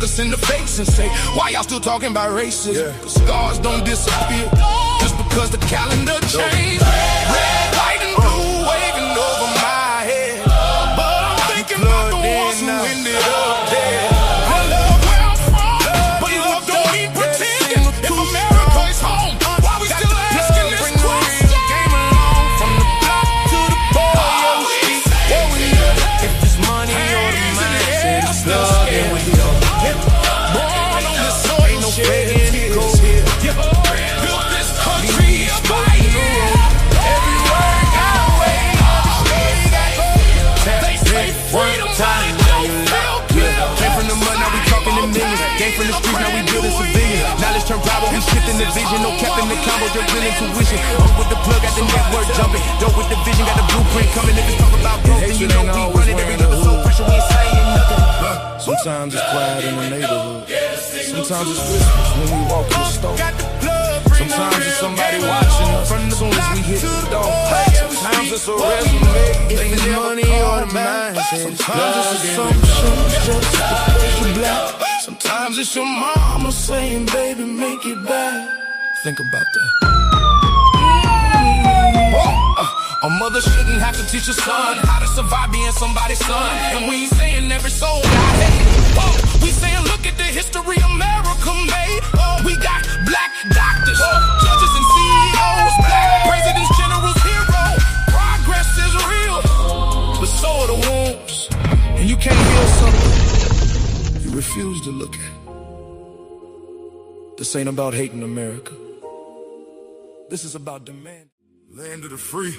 look us in the face and say, why y'all still talking about racism? Cause scars don't disappear just because the calendar changed. Red, white, and blue waving over my head, but I'm thinking about the ones who ended up dead. I love where I'm from, but love don't mean pretending. If America is home, why we still asking this question? Came along from the block to the ball. If it's money or the mindset, it's Plugg and we go. Born on the soil, ain't no begging to go here. Built this country up by year. Every word got a way. They say freedom, time don't feel good. Came from the mud, now we talking in millions. Came from the streets, now we building civilians. Knowledge turned power, we shifting the vision. No cap in the combo, just real intuition. Up with the plug, got the network jumping. Dope with the vision, got the blueprint coming. Niggas talk about growth, and you know we running. Every little soul pressure, we ain't saying nothing. Sometimes it's quiet in the neighborhood. Sometimes it's whispers when we walk in the store. Sometimes it's somebody watching us as soon as we hit the door. Sometimes it's a resume, if it's money or the mindset. Sometimes it's assumptions just because you black. Sometimes it's your mama saying, baby, make it back. Think about that. A mother shouldn't have to teach a son how to survive being somebody's son. And we ain't saying every soul got hate. We saying look at the history America made. We got black doctors, judges and CEOs, black presidents, generals, heroes. Progress is real, but so are the wounds. And you can't heal something you refuse to look at. This ain't about hating America. This is about demand. Land of the free,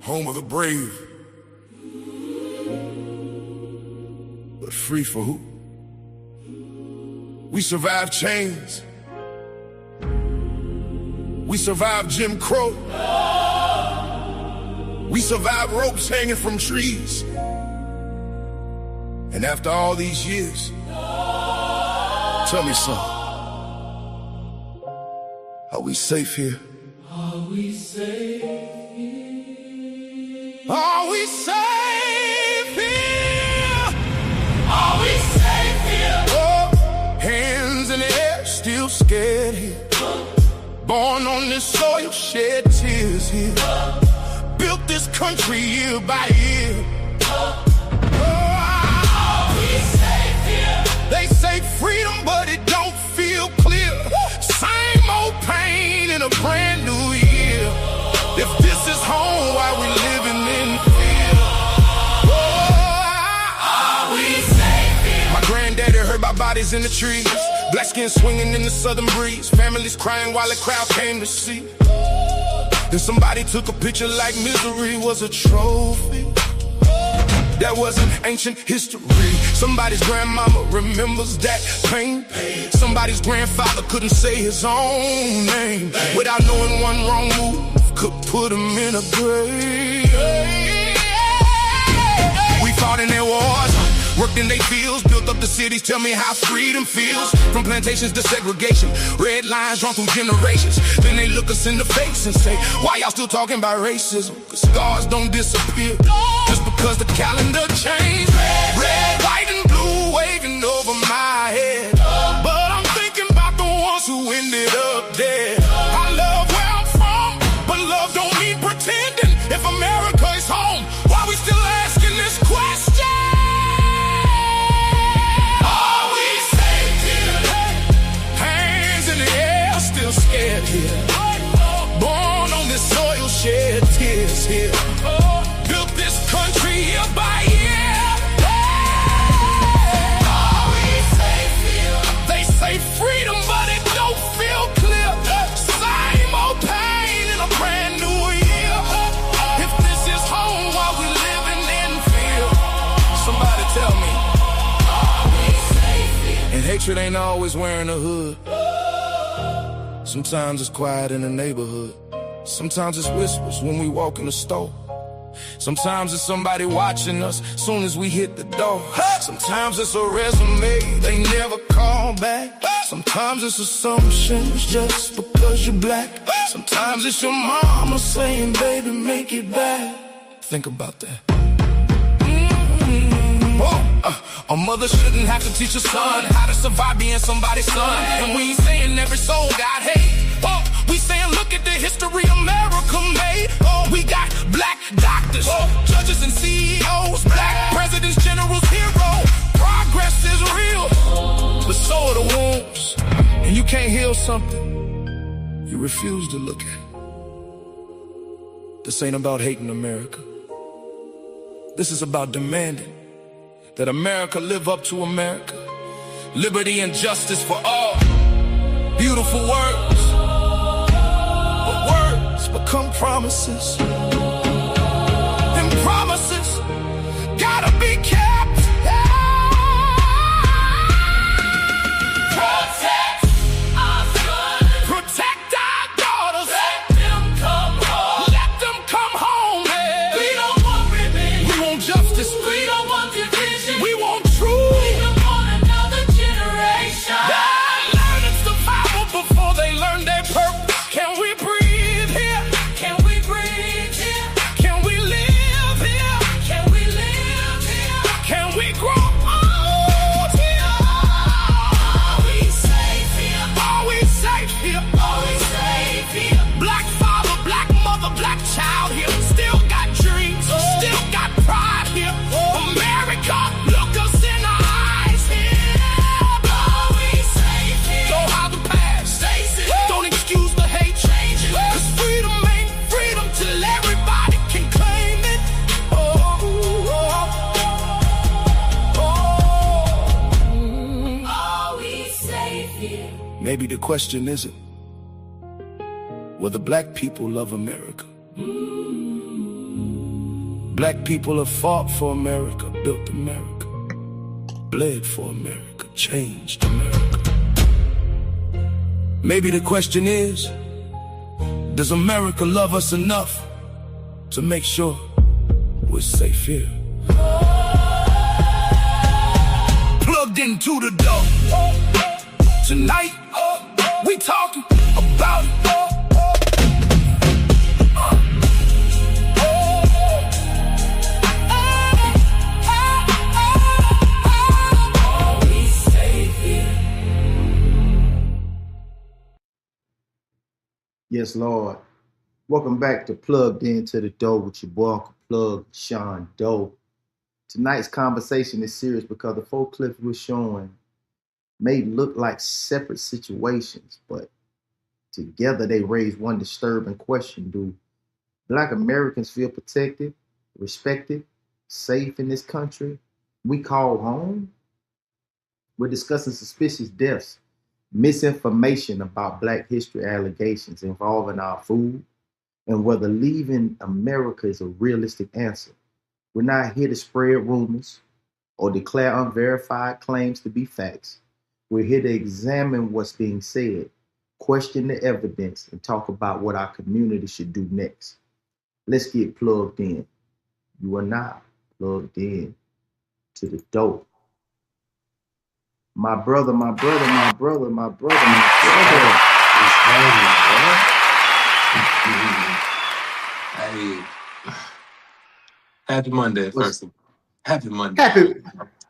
home of the brave. But free for who? We survived chains. We survived Jim Crow. We survived ropes hanging from trees. And after all these years, tell me something. Are we safe here? Are we safe here? Are we safe here? Are we safe here? Oh, hands in the air, still scared here. Born on this soil, shed tears here. Built this country year by year. Are we safe here? They say freedom, but it don't feel clear. Same old pain in a brand new year. If this is home, why we living in fear? Are we safe here? My granddaddy heard about bodies in the trees. Black skin swinging in the southern breeze. Families crying while the crowd came to see. Then somebody took a picture like misery was a trophy. That wasn't ancient history. Somebody's grandmama remembers that pain. Somebody's grandfather couldn't say his own name without knowing one wrong move could put him in a grave. We fought in their wars, worked in their fields, built up the cities. Tell me how freedom feels. From plantations to segregation, red lines drawn through generations. Then they look us in the face and say, why y'all still talking about racism? Cause scars don't disappear just because the calendar changed. Red, white, and blue waving over my head, but I'm thinking about the ones who ended up dead. I love where I'm from, but love don't mean pretending. If America is home, why we still asking this question? Scared here, born on this soil, shed tears here. Built this country year by year. Are we safe here? They say freedom, but it don't feel clear. Same old pain in a brand new year. If this is home, why we living in fear? Somebody tell me. Are we safe here? And hatred ain't always wearing a hood. Sometimes it's quiet in the neighborhood. Sometimes it's whispers when we walk in the store. Sometimes it's somebody watching us soon as we hit the door. Sometimes it's a resume they never call back. Sometimes it's assumptions just because you're black. Sometimes it's your mama saying, baby, make it back. Think about that. mother shouldn't have to teach a son how to survive being somebody's son. And we ain't saying every soul got hate. Oh, we saying look at the history America made. Oh, we got black doctors, judges and CEOs, black presidents, generals, heroes. Progress is real, but so are the wounds. And you can't heal something you refuse to look at. This ain't about hating America. This is about demanding that America live up to America. Liberty and justice for all. Beautiful words, but words become promises. And promises gotta be kept. Protect our sons. Protect our daughters. Let them come home. Let them come home, man. We don't want revenge. We want justice. We don't want division. We want truth. We don't want another generation. Learning survival before they learn their purpose. Can we breathe here? Can we breathe here? Can we live here? Can we live here? Can we grow old here? Are we safe here? Are we safe here? Are we safe here? Black father, black mother, black child here. Still got dreams, still got pride here. America, look us in the eyes here. Are we safe here? Don't hide the past. Face it. Don't excuse the hate. Change it. 'Cause freedom ain't freedom till everybody can claim it. Oh, oh, oh. Are we safe here? Maybe the question isn't whether black people love America. Black people have fought for America, built America, bled for America, changed America. Maybe the question is, does America love us enough to make sure we're safe here? Plugged into the dough. Tonight, we talking about it. Are we safe here? Yes, Lord. Welcome back to Plugged Into Da Doe with your boy, Uncle Plugg and Shawn Doe. Tonight's conversation is serious because the 4 clips we're showing may look like separate situations, but together they raise one disturbing question. Do Black Americans feel protected, respected, safe in this country we call home? We're discussing suspicious deaths, misinformation about Black history allegations involving our food, and whether leaving America is a realistic answer. We're not here to spread rumors or declare unverified claims to be facts. We're here to examine what's being said, question the evidence, and talk about what our community should do next. Let's get plugged in. You are now plugged in to the dope. My brother, my brother, my brother, my brother, my brother. Hey, happy Monday, first of all. Happy Monday.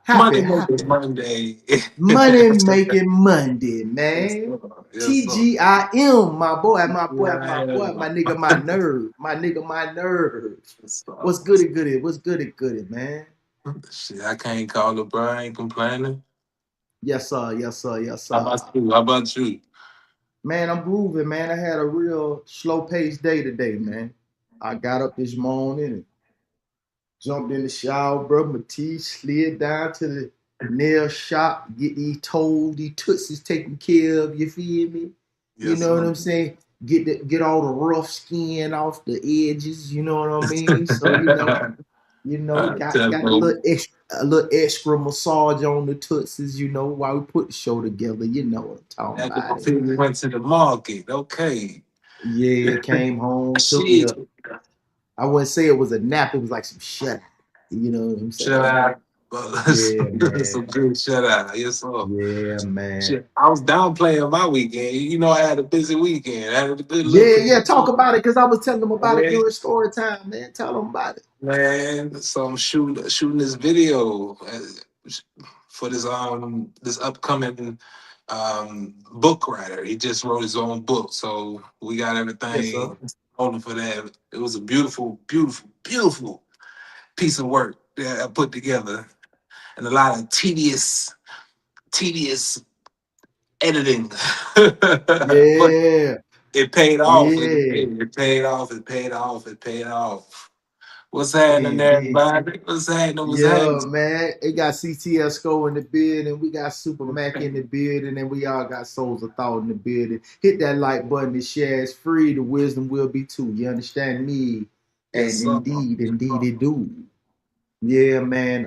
Happy Monday. Money making Monday, man. Yes, TGIM, my boy, my Yeah. nigga, my nerve, my nigga, my nerves. sir. What's goody, man? Shit, I can't call it, bro. I ain't complaining. Yes, sir, yes, sir, yes, sir. How about you? Man, I'm grooving, man. I had a real slow-paced day today, man. I got up this morning and jumped in the shower, brushed my teeth, slid down to the nail shop, get these toes, these tootsies taken care of, you feel me? You know what I'm saying? Get all the rough skin off the edges, you know what I mean? So, got a little extra massage on the tootsies, while we put the show together, you know what I'm talking about. We went to the market, okay. Yeah, came home, took me Shit. I wouldn't say it was a nap, it was like some shut. You know what I'm saying? Shut out. Yeah, man. Some good shut out. Yes, sir. Yeah, man. Shit, I was downplaying my weekend. You know, I had a busy weekend. I had a good Yeah, talk about it, because I was telling them about it Yeah. during story time, man. Tell them about it. Man, so I'm shooting this video. for this upcoming book writer. He just wrote his own book, so we got Yes, sir. everything holding for that. It was a beautiful, beautiful, beautiful piece of work that I put together, and a lot of tedious editing. But Yeah, it paid off. yeah, It paid off. It paid off. It paid off. What's happening it there, did. everybody? What's happening? What's Yeah, happening? man. It got CTSCO in the building. We got Super Mac in the building, and we all got Souls of Thought in the building. Hit that like button to share. It's free. The wisdom will be too. You understand me? Yes, And sir. indeed, it do. Yeah, man.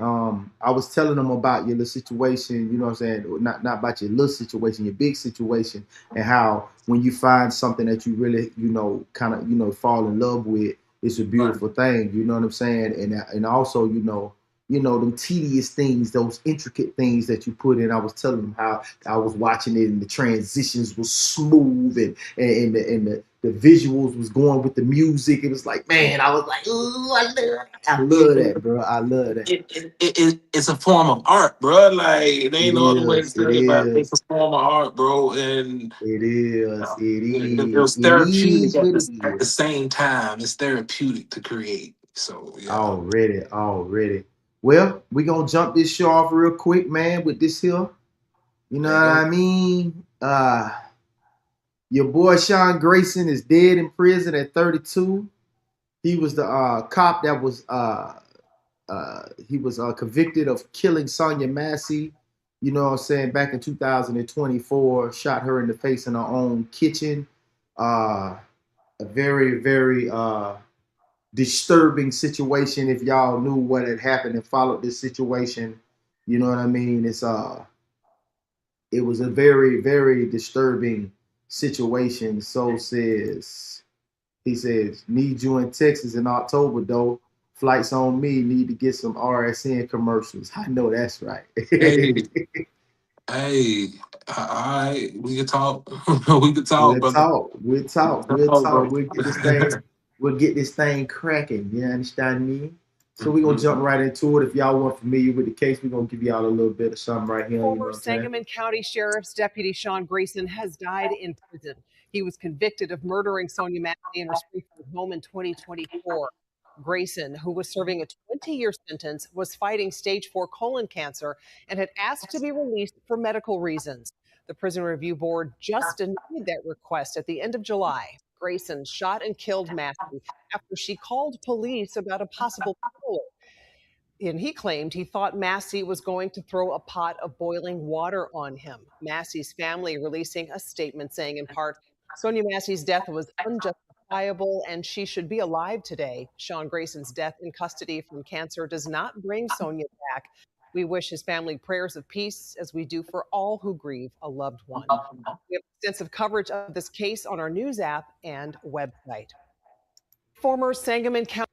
I was telling them about your little situation, you know what I'm saying? Not about your little situation, your big situation, and how when you find something that you really, kind of, fall in love with, it's a Right. beautiful thing, you know what I'm saying? And also, them tedious things, those intricate things that you put in. I was telling them how I was watching it and the transitions was smooth and the visuals was going with the music. It was like, man, I was like, ooh, I love that, bro. I love that. It's a form of art, bro. Like there It ain't no other way to is. say It it about it. It's is. a form of art, bro. And It is. It it is. was It therapeutic is at what the, it at the is. same time. It's therapeutic to create. So yeah, Already. Well, we gonna jump this show off real quick, man, with this here. You know there you what go. I mean? Your boy Sean Grayson is dead in prison at 32. He was the cop that was he was convicted of killing Sonia Massey. You know what I'm saying? Back in 2024, shot her in the face in her own kitchen. A very, very disturbing situation. If y'all knew what had happened and followed this situation, you know what I mean. It was a very, very disturbing situation. So says he says, need you in Texas in October though. Flights on me. Need to get some RSN commercials. I know that's right. Hey, hey, all right, we can talk. We can talk, We'll brother. talk. We'll We talk. can We'll talk, talk. bro. We'll get this thing. We'll get this thing cracking. You understand me? So we're gonna jump right into it. If y'all weren't familiar with the case, we're gonna give y'all a little bit of something right here. You know Former what I'm saying? Sangamon County Sheriff's Deputy Sean Grayson has died in prison. He was convicted of murdering Sonia Massey in her Springfield home in 2024. Grayson, who was serving a 20-year sentence, was fighting stage 4 colon cancer and had asked to be released for medical reasons. The Prison Review Board just denied that request at the end of July. Grayson shot and killed Massey after she called police about a possible killer. And he claimed he thought Massey was going to throw a pot of boiling water on him. Massey's family releasing a statement saying, in part, Sonia Massey's death was unjustifiable and she should be alive today. Sean Grayson's death in custody from cancer does not bring Sonia back. We wish his family prayers of peace as we do for all who grieve a loved one. We have extensive coverage of this case on our news app and website. Former Sangamon County.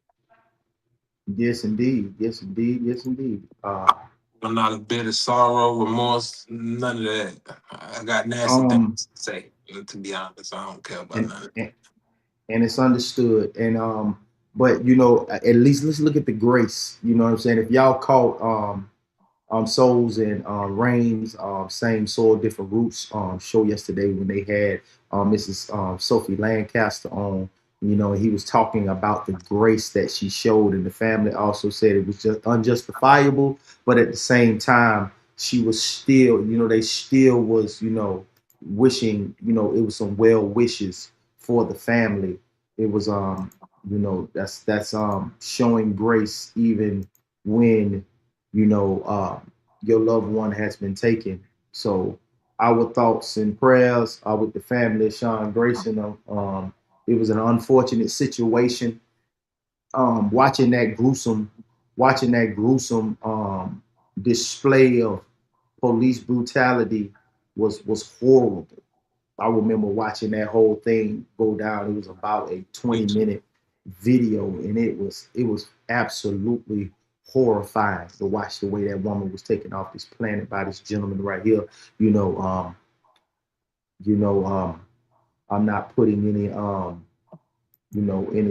Yes, indeed. Yes, indeed. Yes, indeed. I'm not a bit of sorrow, remorse, none of that. I got nasty Um, things to say. To be honest, I don't care about and, none of and and it's understood. But at least let's look at the grace. You know what I'm saying? If y'all caught Souls and Rain's Same Soil, Different Roots show yesterday when they had Mrs. Sophie Lancaster on. He was talking about the grace that she showed, and the family also said it was just unjustifiable, but at the same time, she was still, they still was, wishing, it was some well wishes for the family. It was, that's showing grace even when your loved one has been taken. So our thoughts and prayers are with the family of Sean Grayson. It was an unfortunate situation. Watching that gruesome display of police brutality was horrible. I remember watching that whole thing go down. It was about a 20-minute video, and it was absolutely horrifying to watch the way that woman was taken off this planet by this gentleman right here. You know, um, I'm not putting any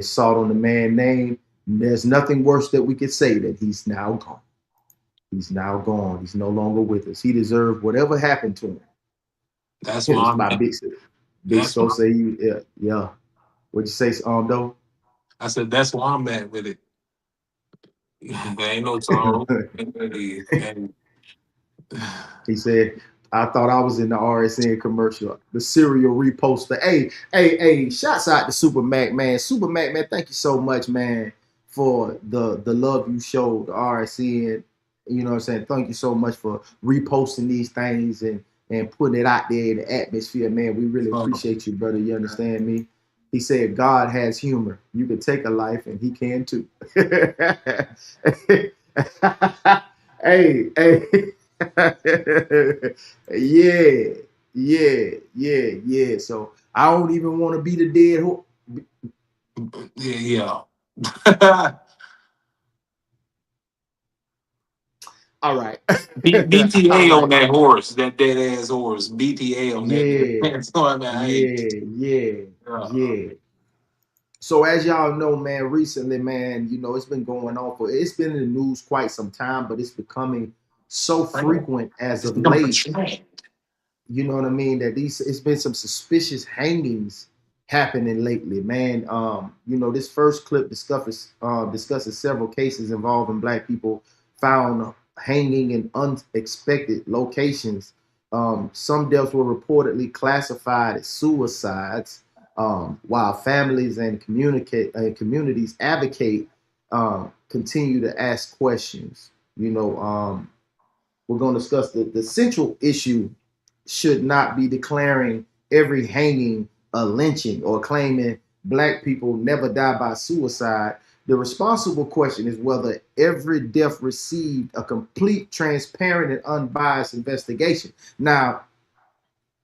salt on the man's name. There's nothing worse that we could say that he's now gone. He's now gone. He's no longer with us. He deserved whatever happened to him. That's why It's I'm my at. big That's so why say you yeah, yeah. What'd you say, though? I said that's why I'm at with it. There ain't no song. And He said, I thought I was in the RSN commercial, the serial reposter. Hey, shouts out to Super Mac, man. Super Mac, man, thank you so much, man, for the love you showed the RSN. You know what I'm saying? Thank you so much for reposting these things and putting it out there in the atmosphere, man. We really appreciate you, brother. You understand me? He said, God has humor. You can take a life and he can too. Hey. Yeah, yeah. So I don't even want to be the dead horse. yeah. All right. All BTA on right. that horse, that dead ass horse. BTA on Yeah, that. So I mean, yeah. So as y'all know, man, recently, man, it's been going on it's been in the news quite some time, but it's becoming so frequent as it's of become a late. trend. You know what I mean? That it's been some suspicious hangings happening lately, man. This first clip discusses several cases involving black people found hanging in unexpected locations. Some deaths were reportedly classified as suicides, while families and communities advocate continue to ask questions. We're going to discuss the central issue should not be declaring every hanging a lynching or claiming black people never die by suicide. The responsible question is whether every death received a complete, transparent, and unbiased investigation. Now,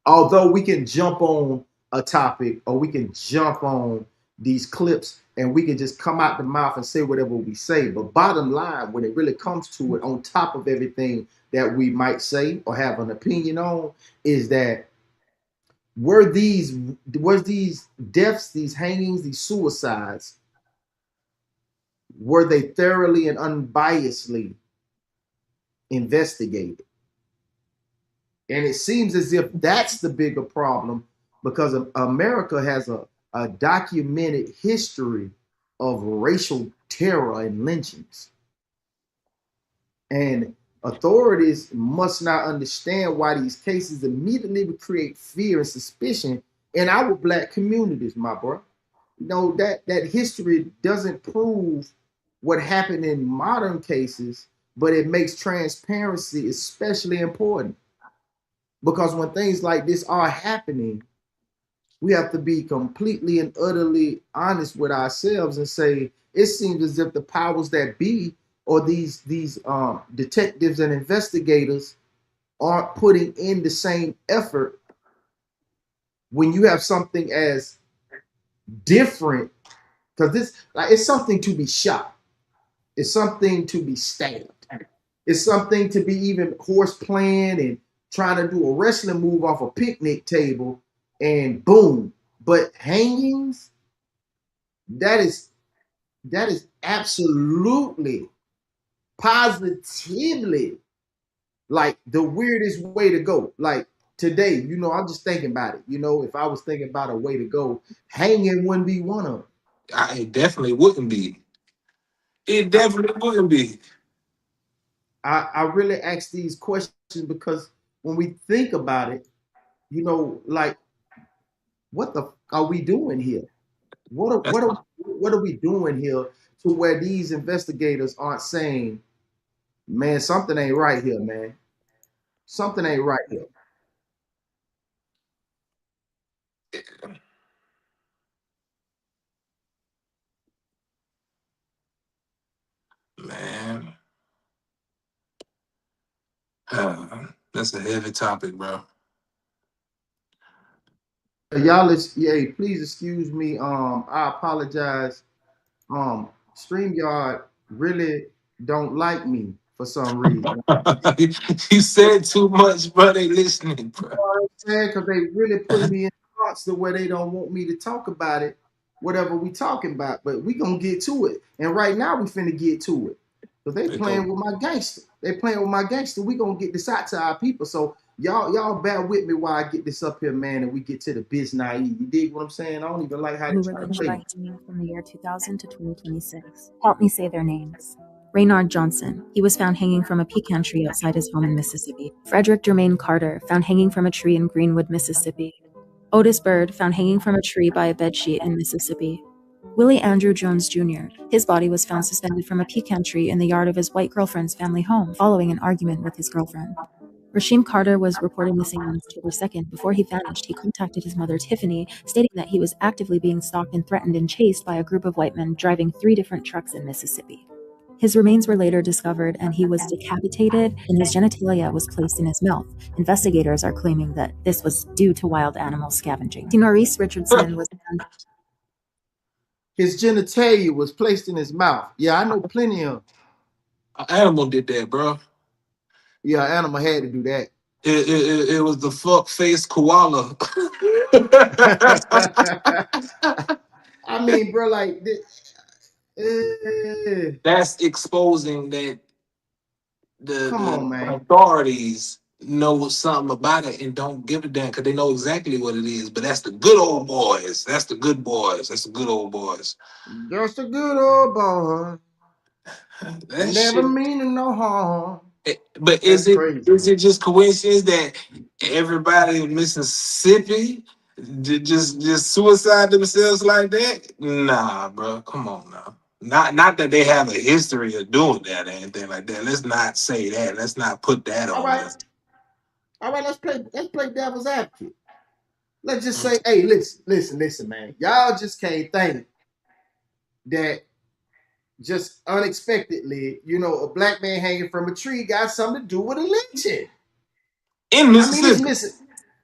although we can jump on a topic or we can jump on these clips and we can just come out the mouth and say whatever we say, but bottom line, when it really comes to it, on top of everything that we might say or have an opinion on, is that were these deaths, these hangings, these suicides, were they thoroughly and unbiasedly investigated? And it seems as if that's the bigger problem because America has a documented history of racial terror and lynchings. And authorities must not understand why these cases immediately would create fear and suspicion in our black communities, my bro. That history doesn't prove what happened in modern cases, but it makes transparency especially important. Because when things like this are happening, we have to be completely and utterly honest with ourselves and say it seems as if the powers that be or these detectives and investigators aren't putting in the same effort when you have something as different. Because this, like, it's something to be shot, it's something to be stabbed, it's something to be even horse playing and trying to do a wrestling move off a picnic table and boom. But hangings, that is absolutely positively like the weirdest way to go. Like today, I'm just thinking about it. If I was thinking about a way to go, hanging wouldn't be one of them. It definitely wouldn't be. It definitely wouldn't be. I really ask these questions because when we think about it, like what the are we doing here? What are, That's what are what are we doing here to where these investigators aren't saying, man, something ain't right here, man. Something ain't right here. man. That's a heavy topic, bro. Y'all, yeah, please excuse me. I apologize. StreamYard really don't like me for some reason. You said too much, bro. They listening, bro. I'm saying because they really put me in spots to where they don't want me to talk about it, whatever we talking about. But we gonna get to it. And right now we finna get to it. Because they playing with my gangster. They playing with my gangster. We gonna get this out to our people. So y'all bear with me while I get this up here, man, and we get to the biz naive. You dig what I'm saying? I don't even like how they Who try were to play. hanging from the year 2000 to 2026. Help me say their names. Raynard Johnson. He was found hanging from a pecan tree outside his home in Mississippi. Frederick Jermaine Carter, found hanging from a tree in Greenwood, Mississippi. Otis Bird, found hanging from a tree by a bedsheet in Mississippi. Willie Andrew Jones Jr. His body was found suspended from a pecan tree in the yard of his white girlfriend's family home following an argument with his girlfriend. Rasheem Carter was reported missing on October 2nd. Before he vanished, he contacted his mother, Tiffany, stating that he was actively being stalked and threatened and chased by a group of white men driving 3 different trucks in Mississippi. His remains were later discovered, and he was decapitated, and his genitalia was placed in his mouth. Investigators are claiming that this was due to wild animal scavenging. Norris Richardson was found. His genitalia was placed in his mouth. Yeah, I know plenty of. An animal did that, bro. Yeah, animal had to do that. It was the fuck face koala. I mean, bro, like That's exposing that come on, the man. authorities know something about it and don't give a damn because they know exactly what it is. But that's the good old boys. That's the good boys. That's the good old boys. Just a good old boy. That Never shit. meaning no harm. But That's crazy. is it just coincidence that everybody in Mississippi just suicide themselves like that? Nah, bro. Come on now. Not that they have a history of doing that or anything like that. Let's not say that. Let's not put that All on right. us. All right, let's play devil's advocate. Let's just say, hey, listen, man. Y'all just can't think that just unexpectedly, a black man hanging from a tree got something to do with a lynching. In Mississippi. I mean,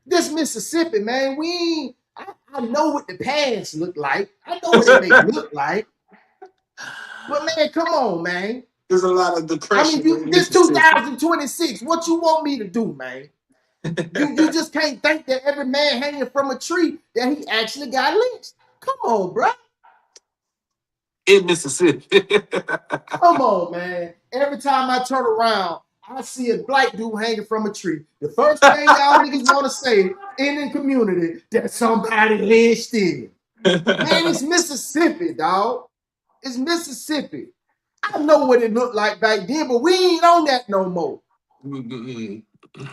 this Mississippi, man, I know what the past look like. I know what it may look like. But man, come on, man. There's a lot of depression. I mean, this 2026, what you want me to do, man? You just can't think that every man hanging from a tree that he actually got lynched. Come on, bro. In Mississippi. Come on, man. Every time I turn around, I see a black dude hanging from a tree. The first thing y'all niggas want to say in the community that somebody lynched him. Man, it's Mississippi, dog. It's Mississippi. I know what it looked like back then, but we ain't on that no more.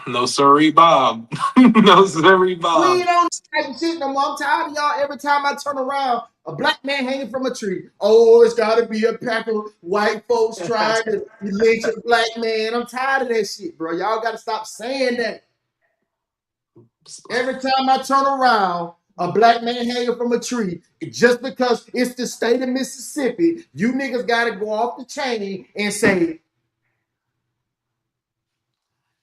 No sorry, Bob. No sorry, Bob. We ain't on that type of shit no more. I'm tired of y'all. Every time I turn around, a black man hanging from a tree. Oh, it's got to be a pack of white folks trying to lynch a black man. I'm tired of that shit, bro. Y'all got to stop saying that. Every time I turn around, a black man hanging from a tree, just because it's the state of Mississippi, you niggas got to go off the chain and say,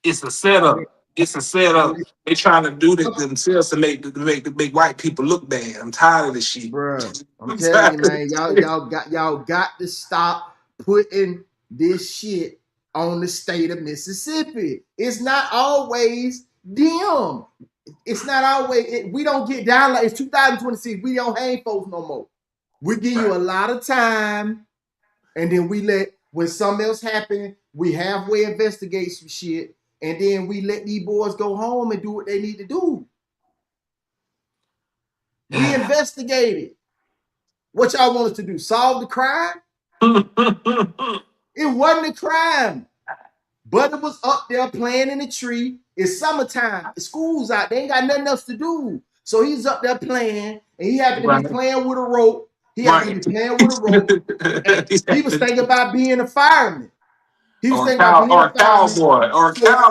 it's a setup. It's a setup. They trying to do this themselves to make white people look bad. I'm tired of this shit, bro. I'm telling you, man, y'all got to stop putting this shit on the state of Mississippi. It's not always them. It's not always. We don't get down like it's 2026. We don't hang folks no more. We give you a lot of time, and then we let when something else happen, we halfway investigate some shit. And then we let these boys go home and do what they need to do. We investigated. What y'all want us to do? Solve the crime? It wasn't a crime. Butter was up there playing in the tree. It's summertime. The school's out. They ain't got nothing else to do. So he's up there playing, and he happened to be playing with a rope. He happened to be playing with a rope. And he was thinking about being a fireman. He was thinking about being a cowboy.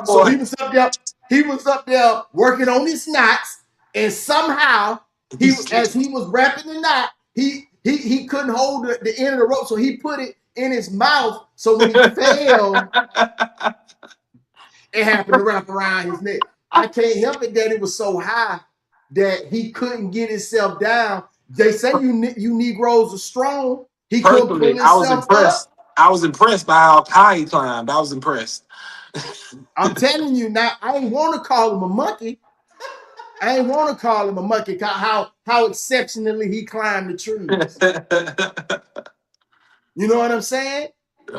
So he was up there working on his knots, and somehow as he was wrapping the knot, he couldn't hold the end of the rope, so he put it in his mouth. So when he fell, it happened to wrap around his neck. I can't help it that it was so high that he couldn't get himself down. They say you Negroes are strong. He couldn't pull himself up. I was impressed by how high he climbed. I was impressed. I'm telling you now, I ain't want to call him a monkey. I ain't want to call him a monkey. How exceptionally he climbed the trees. You know what I'm saying?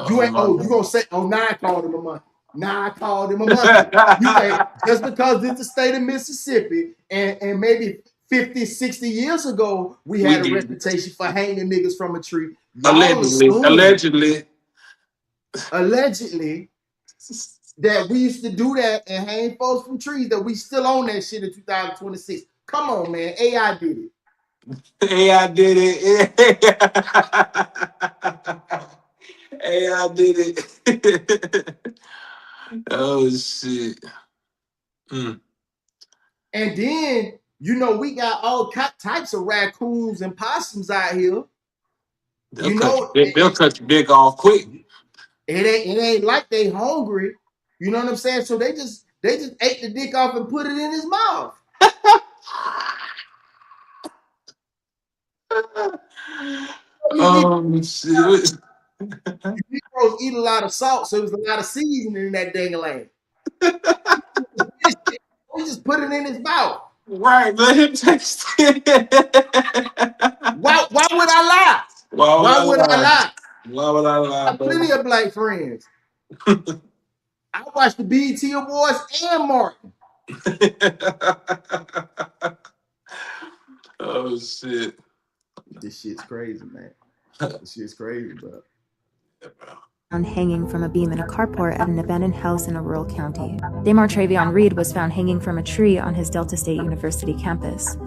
You ain't. Oh, you gonna say? Oh, now I called him a monkey. Now I called him a monkey. You think just because it's the state of Mississippi and maybe 50, 60 years ago we had a did. reputation for hanging niggas from a tree. Y'all Allegedly. assume Allegedly. allegedly that we used to do that and hang folks from trees, that we still own that shit in 2026. Come on, man. AI did it. AI did it. AI did it. Oh shit. Mm. And then, we got all types of raccoons and possums out here. They'll cut your dick off quick. It ain't like they hungry. You know what I'm saying? So they just ate the dick off and put it in his mouth. Shit. Negroes eat a lot of salt, so there was a lot of seasoning in that dang land. We just put it in his mouth. Right, let him taste it. Why would I lie? Why would I lie? Why would I I lie, have plenty of black friends. I watched the BET Awards and Martin. Oh shit. This shit's crazy, man. This shit's crazy, bro. Found hanging from a beam in a carport at an abandoned house in a rural county. Damar Travion Reed was found hanging from a tree on his Delta State University campus.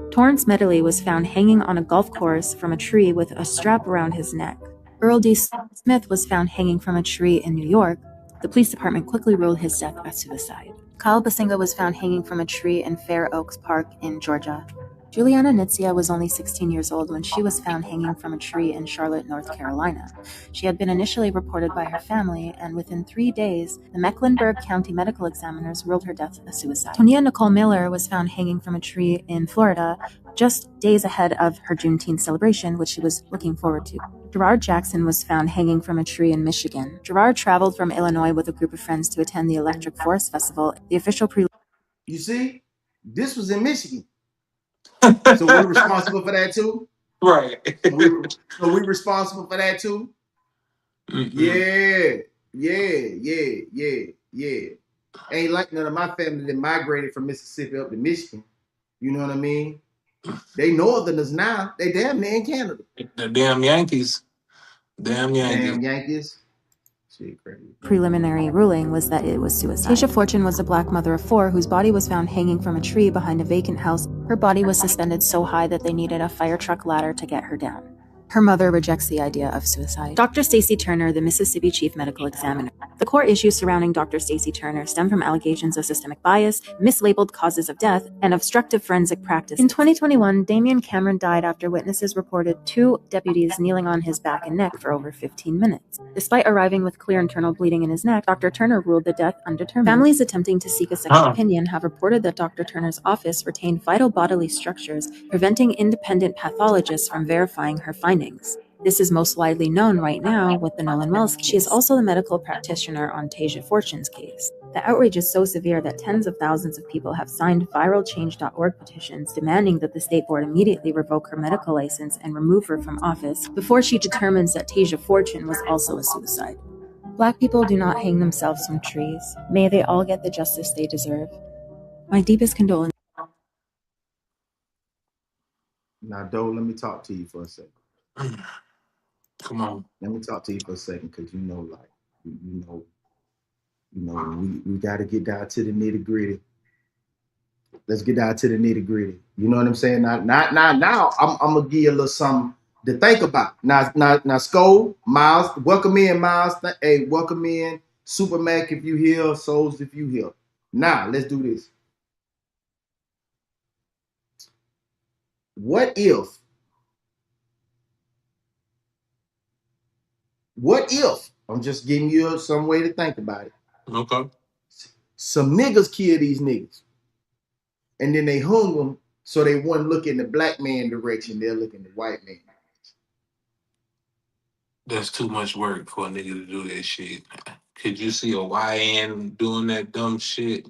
Torrance Medley was found hanging on a golf course from a tree with a strap around his neck. Earl D. Smith was found hanging from a tree in New York. The police department quickly ruled his death as suicide. Kyle Basinga was found hanging from a tree in Fair Oaks Park in Georgia. Juliana Nitzia was only 16 years old when she was found hanging from a tree in Charlotte, North Carolina. She had been initially reported by her family, and within 3 days, the Mecklenburg County medical examiners ruled her death a suicide. Tonia Nicole Miller was found hanging from a tree in Florida, just days ahead of her Juneteenth celebration, which she was looking forward to. Gerard Jackson was found hanging from a tree in Michigan. Gerard traveled from Illinois with a group of friends to attend the Electric Forest Festival. The official You see, this was in Michigan. So we're responsible for that too? Right. So we responsible for that too? Yeah. Ain't like none of my family that migrated from Mississippi up to Michigan. You know what I mean? They northerners now. They damn near in Canada. The damn Yankees. Damn Yankees. Preliminary ruling was that it was suicide. Tasia Fortune was a black mother of 4 whose body was found hanging from a tree behind a vacant house. Her body was suspended so high that they needed a fire truck ladder to get her down. Her mother rejects the idea of suicide. Dr. Stacey Turner, the Mississippi Chief Medical Examiner. The core issues surrounding Dr. Stacey Turner stem from allegations of systemic bias, mislabeled causes of death, and obstructive forensic practice. In 2021, Damian Cameron died after witnesses reported 2 deputies kneeling on his back and neck for over 15 minutes. Despite arriving with clear internal bleeding in his neck, Dr. Turner ruled the death undetermined. Families attempting to seek a second opinion have reported that Dr. Turner's office retained vital bodily structures, preventing independent pathologists from verifying her findings. This is most widely known right now with the Nolan Wells case. She is also the medical practitioner on Tasia Fortune's case. The outrage is so severe that tens of thousands of people have signed viralchange.org petitions demanding that the state board immediately revoke her medical license and remove her from office before she determines that Tasia Fortune was also a suicide. Black people do not hang themselves from trees. May they all get the justice they deserve. My deepest condolences. Now, Doe, let me talk to you for a second. Come on. Let me talk to you for a second, because we got to get down to the nitty gritty. Let's get down to the nitty gritty. You know what I'm saying? Now, I'm gonna give you a little something to think about. Now, Sko, Miles, welcome in, Miles. Hey, welcome in, Super Mac if you here, Souls if you here. Now, let's do this. What if I'm just giving you some way to think about it. Okay. Some niggas kill these niggas, and then they hung them so they wouldn't look in the black man direction. They'll look in the white man. That's too much work for a nigga to do that shit. Could you see a YN doing that dumb shit?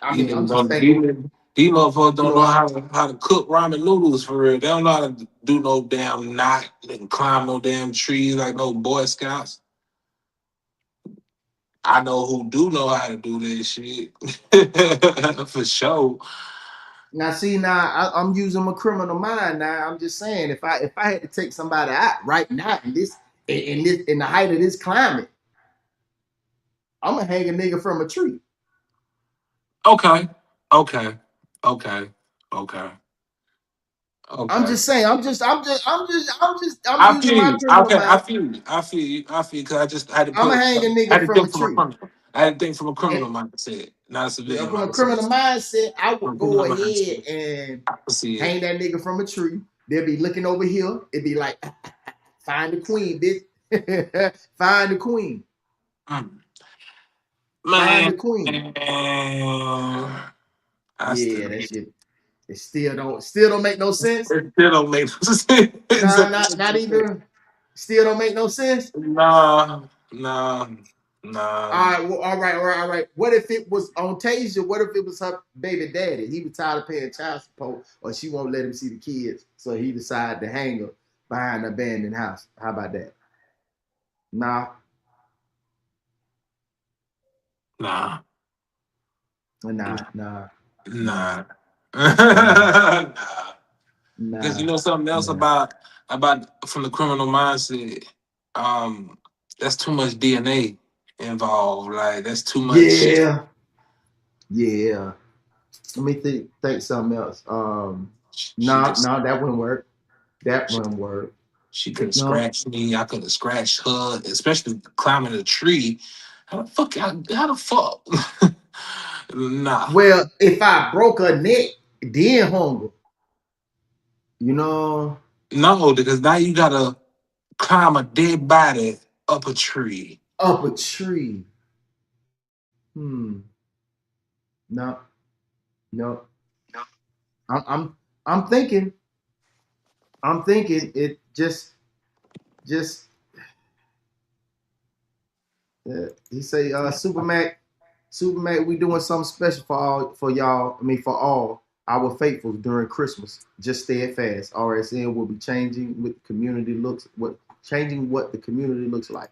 I mean, I'm just thinking. These motherfuckers You don't know, know how to cook ramen noodles for real. They don't know how to do no damn knot and climb no damn trees like no Boy Scouts. I know who do know how to do this shit for sure. now see, I'm using my criminal mind. Now I'm just saying, if I had to take somebody out right now in the height of this climate, I'm gonna hang a nigga from a tree. Okay, okay, okay, okay, I'm okay. just saying. I'm I using feel my you. criminal Okay, I mind. feel you. I feel you. I feel because I just had to I'm gonna put. hang a I nigga had to from a think from a tree. criminal. I had to think from a And criminal mindset, not a yeah, civilian from a criminal mindset. mindset, I would From a go criminal ahead mindset, and I can see it. hang that nigga from a tree. They'll be looking over here. It'd be like, find the queen, bitch. Find the queen. Mm. Find the Man, queen. I Yeah, still, that shit. It still don't make no sense. it still don't make no sense. Nah, not even. Still don't make no sense. Nah, nah, nah, All right, well, all right. What if it was on Tasia? What if it was her baby daddy? He was tired of paying child support, or she won't let him see the kids, so he decided to hang her behind an abandoned house. How about that? Nah, nah, nah, nah, nah, nah, nah, nah. Because you nah, know something else nah. about from the criminal mindset, um, that's too much DNA involved. Like that's too much. Yeah, yeah. Let me think something else. She could No, that wouldn't work. That she, wouldn't work. she could No. scratch me. I could have scratched her, especially climbing a tree. How the fuck? How the fuck? Nah, Well, if I broke her neck, then hunger, you know, no, because now you gotta climb a dead body up a tree. up a tree. No, no. I'm I'm I'm thinking. I'm thinking it just he say Supermac, we doing something special for y'all. I mean for all our faithfuls during Christmas. Just steadfast. RSN will be changing what the community looks what the community looks like.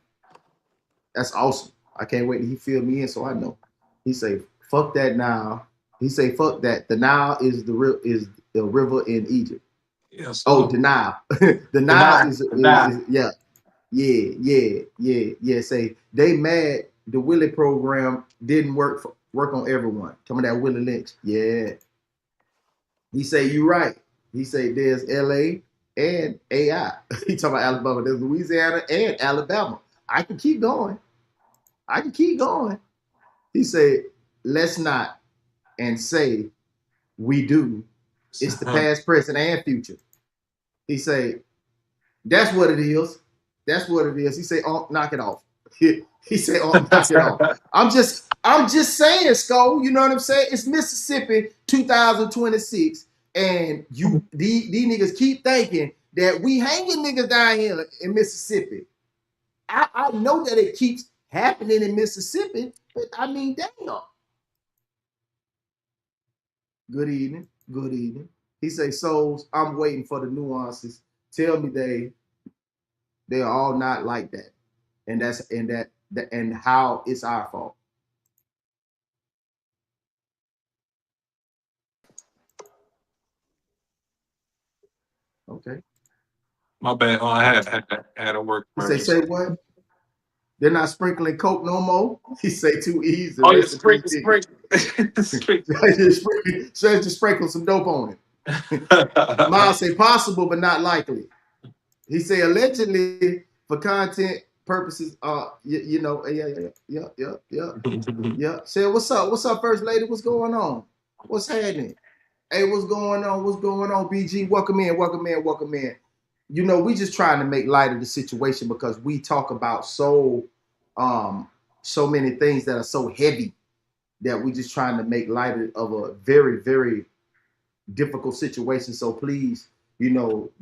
That's awesome. I can't wait till he fill me in so I know. He say, fuck that Nile. He say, fuck that. The Nile is the river in Egypt. Yes, Oh, sir. the Nile. The Nile Deny, deny. is yeah. Yeah. Say they mad the Willie program didn't work on everyone. Talking about that Willie Lynch. Yeah. He say you right. He say there's LA and AI. He talking about Alabama. There's Louisiana and Alabama. I can keep going. I can keep going. He said, let's not and say we do. It's the past, present, and future. He said, that's what it is. That's what it is. He said, oh, knock it off. He said, oh, knock it off. I'm just saying, Skull, you know what I'm saying? It's Mississippi 2026, and these niggas keep thinking that we hanging niggas down here in Mississippi. I know that it keeps happening in Mississippi, but I mean, damn. Good evening. Good evening. He say, souls, I'm waiting for the nuances. Tell me they're all not like that. And how it's our fault. Okay. My bad. Oh, I had a work He say, emergency. what? They're not sprinkling coke no more. He say too easy. Oh yeah, Rest in peace, sprinkle, Biggie. sprinkle, sprinkle. Just sprinkle some dope on it. Miles say possible, but not likely. He say allegedly for content purposes. Yeah. Say what's up? What's up, First Lady? What's going on? What's happening? Hey, what's going on? What's going on? BG, welcome in, welcome in, welcome in. You know, we just trying to make light of the situation because we talk about so many things that are so heavy that we just trying to make light of a very, very difficult situation. So please,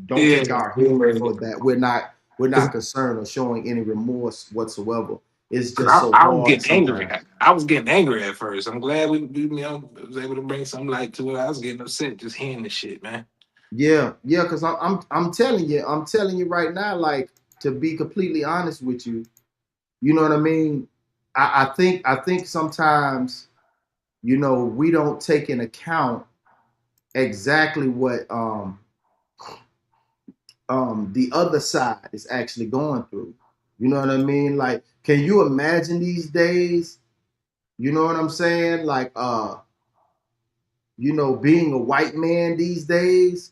don't Yeah, take our head yeah. for that. We're not concerned or showing any remorse whatsoever. It's Cause just so I would hard get angry. sometimes. I was getting angry at first. I'm glad was able to bring some light to it. I was getting upset just hearing this shit, man. Yeah, yeah, because I'm telling you right now, like, to be completely honest with you, you know what I mean? I think sometimes, we don't take in account exactly what the other side is actually going through. You know what I mean? Like, can you imagine these days? You know what I'm saying? Like, being a white man these days.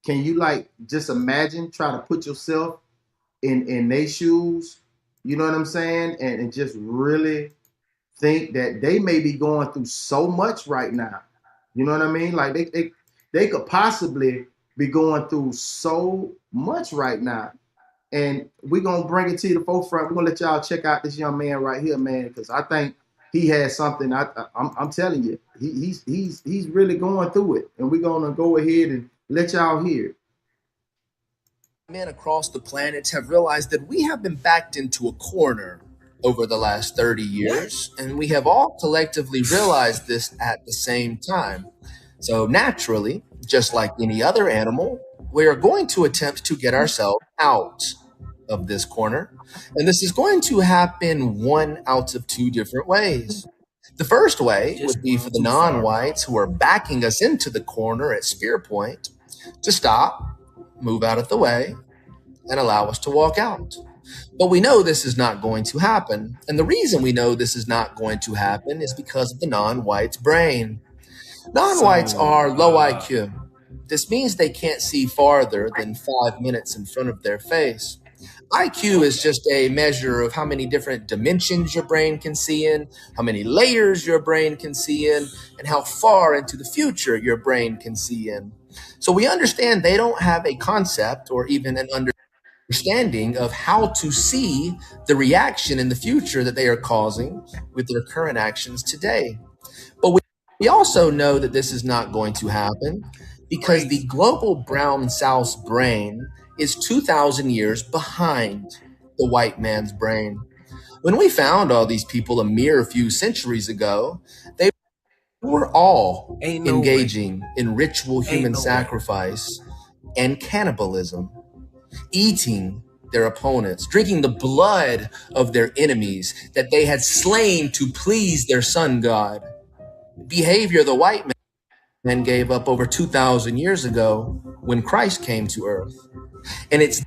Can you, like, just imagine, try to put yourself in their shoes? You know what I'm saying? And just really think that they may be going through so much right now. You know what I mean? Like, they could possibly be going through so much right now. And we're gonna bring it to the forefront. We're gonna let y'all check out this young man right here, man, because I think he has something. I'm telling you, he's really going through it, and we're gonna go ahead and let y'all hear it. Men across the planet have realized that we have been backed into a corner over the last 30 years, and we have all collectively realized this at the same time. So, naturally, just like any other animal, we are going to attempt to get ourselves out of this corner. And this is going to happen one out of two different ways. The first way would be for the non whites who are backing us into the corner at spear point to stop, move out of the way, and allow us to walk out. But we know this is not going to happen. And the reason we know this is not going to happen is because of the non white's brain. Non whites are low IQ. This means they can't see farther than 5 minutes in front of their face. IQ is just a measure of how many different dimensions your brain can see in, how many layers your brain can see in, and how far into the future your brain can see in. So we understand they don't have a concept or even an understanding of how to see the reaction in the future that they are causing with their current actions today. But we also know that this is not going to happen because the global brown South's brain is 2,000 years behind the white man's brain. When we found all these people a mere few centuries ago, they were all engaging in ritual human sacrifice and cannibalism, eating their opponents, drinking the blood of their enemies that they had slain to please their sun god. Behavior the white man gave up over 2,000 years ago when Christ came to earth. And it's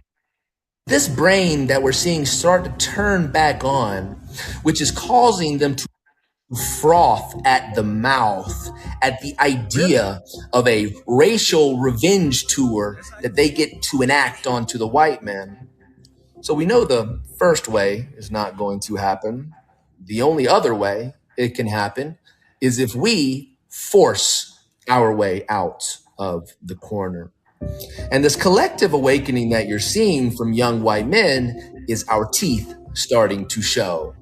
this brain that we're seeing start to turn back on, which is causing them to froth at the mouth at the idea of a racial revenge tour that they get to enact onto the white man. So we know the first way is not going to happen. The only other way it can happen is if we force our way out of the corner. And this collective awakening that you're seeing from young white men is our teeth starting to show,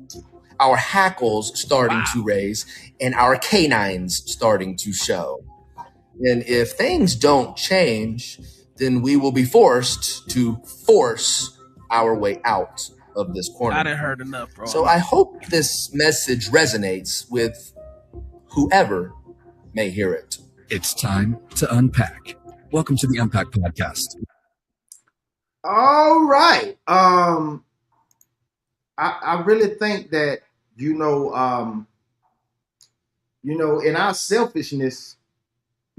our hackles starting to raise, and our canines starting to show. And if things don't change, then we will be forced to force our way out of this corner. I done heard enough, bro. So I hope this message resonates with whoever may hear it. It's time to unpack. Welcome to the Unpack Podcast. All right. I really think that, in our selfishness,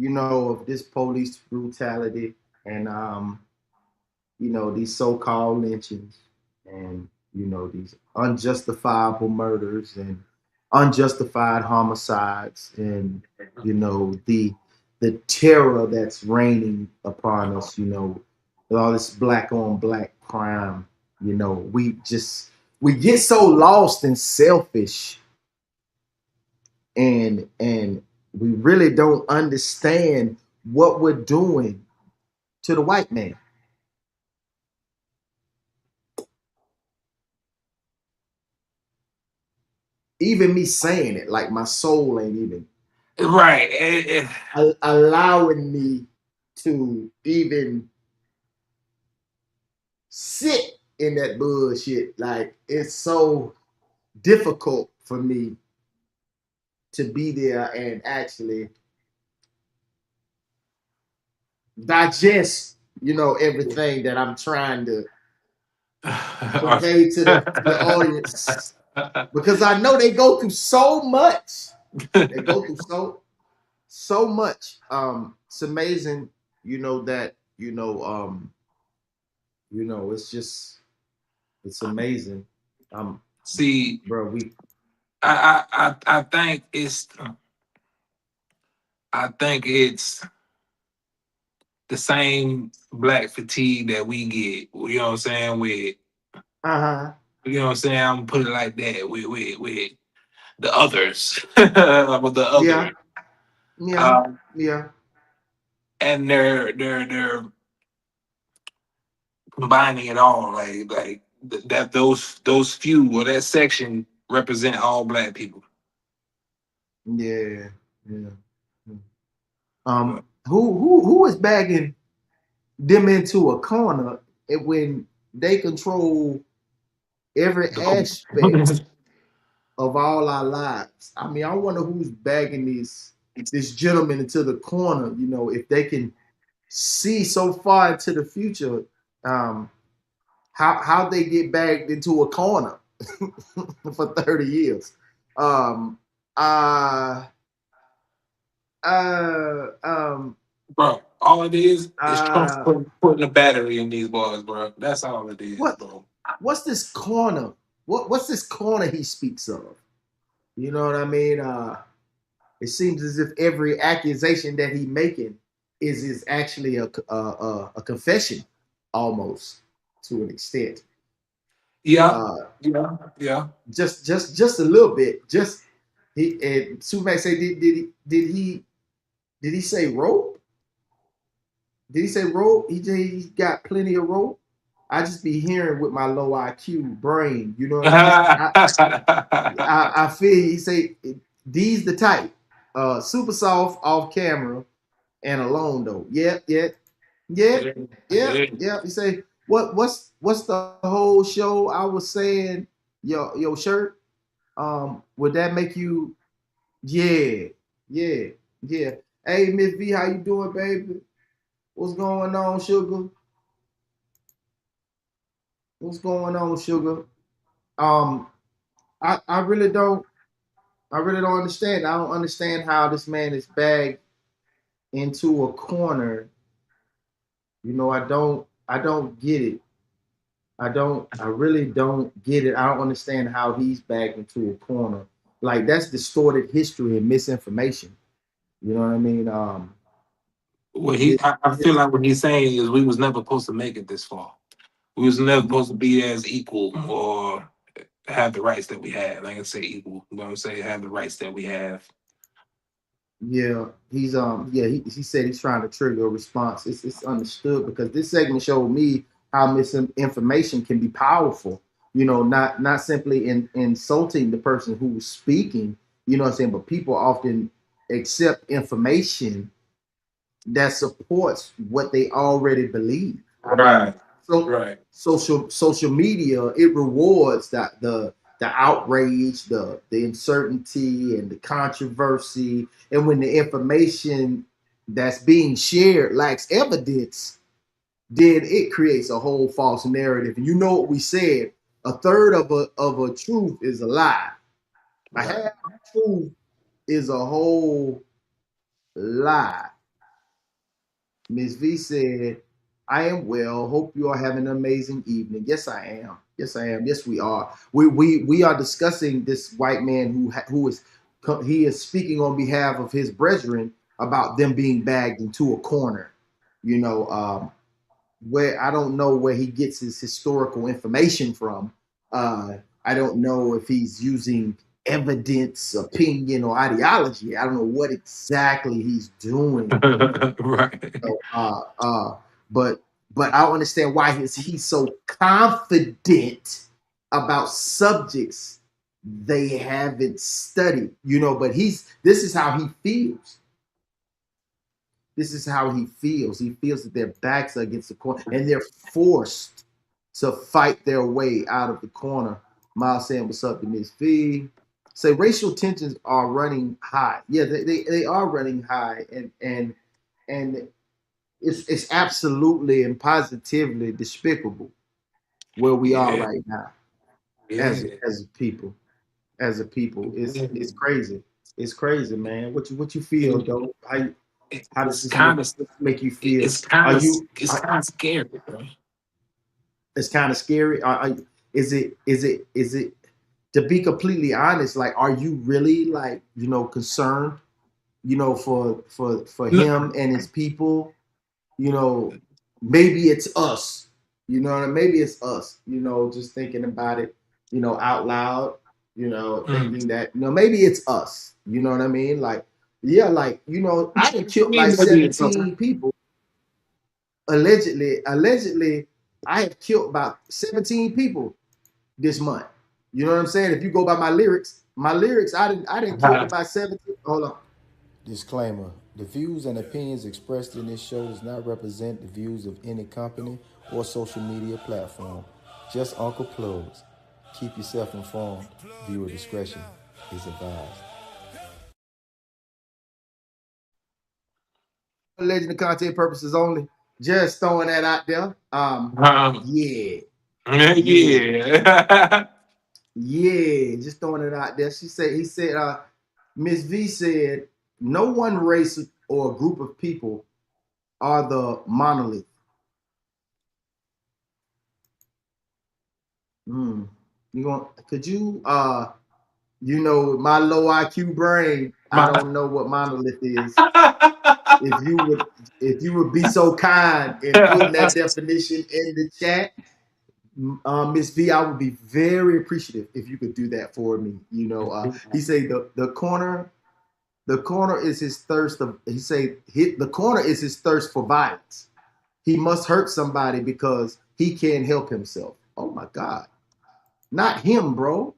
of this police brutality and these so-called lynchings and these unjustifiable murders and unjustified homicides and the terror that's reigning upon us, with all this black on black crime, we get so lost and selfish and we really don't understand what we're doing to the white man. Even me saying it, like, my soul ain't even Right. allowing me to even sit in that bullshit. Like, it's so difficult for me to be there and actually digest, everything that I'm trying to convey to the audience, because I know they go through so much. They go through so much. It's amazing, that it's amazing. See, Bro, we I think it's the same black fatigue that we get. You know what I'm saying? With uh-huh. you know what I'm saying? I'm gonna put it like that. With the others, with the Yeah, other, yeah, um, yeah. and they're combining it all. That those few or that section represent all black people. Yeah, yeah. Who is bagging them into a corner when they control every aspect of all our lives? I mean, I wonder who's bagging this gentleman into the corner. If they can see so far into the future, um, how they get bagged into a corner for 30 years. Um, uh, um, Bro, all it is Trump uh, putting a battery in these boys, bro. That's all it is, what bro. what's this corner? What's this corner he speaks of? You know what I mean? It seems as if every accusation that he making is actually a confession, almost to an extent. Yeah, Uh, yeah. just a little bit. Just he and Sumac say did he say rope? Did he say rope? He got plenty of rope. I just be hearing with my low IQ brain. You know what I mean? I feel he say D's the type. Super soft off camera and alone though. Yep, yep, yep, yep, yep. You say what's the whole show? I was saying your shirt. Would that make you? Yeah, yeah, yeah. Hey Miss V, how you doing, baby? What's going on, sugar? What's going on, sugar? Um, I really don't understand. I don't understand how this man is bagged into a corner. I don't get it. I really don't get it. I don't understand how he's backed into a corner. Like that's distorted history and misinformation. You know what I mean? What It, I feel like what he's saying is we was never supposed to make it this far. We was never supposed to be as equal or have the rights that we have. Like I say equal, but I'm saying have the rights that we have. yeah, he said he's trying to trigger a response. It's understood because this segment showed me how misinformation can be powerful. Not simply insulting the person who was speaking. You know what I'm saying? But people often accept information that supports what they already believe. I mean, Right, so right. social media it rewards the outrage, the uncertainty, and the controversy. And when the information that's being shared lacks evidence, then it creates a whole false narrative. And you know what we said: a third of a truth is a lie. A Right. half truth is a whole lie. Ms. V said, I am well. Hope you are having an amazing evening. Yes, I am. Yes, I am. Yes, we are. We are discussing this white man he is speaking on behalf of his brethren about them being bagged into a corner. You know, where I don't know where he gets his historical information from. I don't know if he's using evidence, opinion, or ideology. I don't know what exactly he's doing. Right. So, but I don't understand why he's so confident about subjects they haven't studied. But this is how he feels. This is how he feels. He feels that their backs are against the corner and they're forced to fight their way out of the corner. Miles saying what's up to Miss V. Say racial tensions are running high. Yeah, they are running high, and it's absolutely and positively despicable where we are Yeah, right now as yeah. as a people. As a people, Yeah. it's crazy. It's crazy, man. What you feel though? How does It's this kind of make you feel? it's kind Are of you? it's kind of scary, bro. It's kind of scary. Is it to be completely honest? Like, are you really like concerned? For No, him and his people. You know, maybe it's us. Maybe it's us. Just thinking about it. Out loud. mm. Thinking that maybe it's us. You know what I mean? Like, yeah, like I done I killed mean, like maybe it's something. 17 people. Allegedly, I have killed about 17 people this month. You know what I'm saying? If you go by my lyrics, I didn't kill about 17. Hold on. Disclaimer: the views and opinions expressed in this show does not represent the views of any company or social media platform. Just Uncle Plugs. Keep yourself informed. Viewer discretion is advised. Legend of content purposes only. Just throwing that out there. Yeah, yeah, Yeah. yeah. Just throwing it out there. He said, Miss V said, no one race or group of people are the monolith. Hmm. Could you my low IQ brain, I My- don't know what monolith is. If you would be so kind in putting that definition in the chat, Miss V, I would be very appreciative if you could do that for me. He say the corner is his thirst of. He say the corner is his thirst for violence. He must hurt somebody because he can't help himself. Oh my God, not him, bro.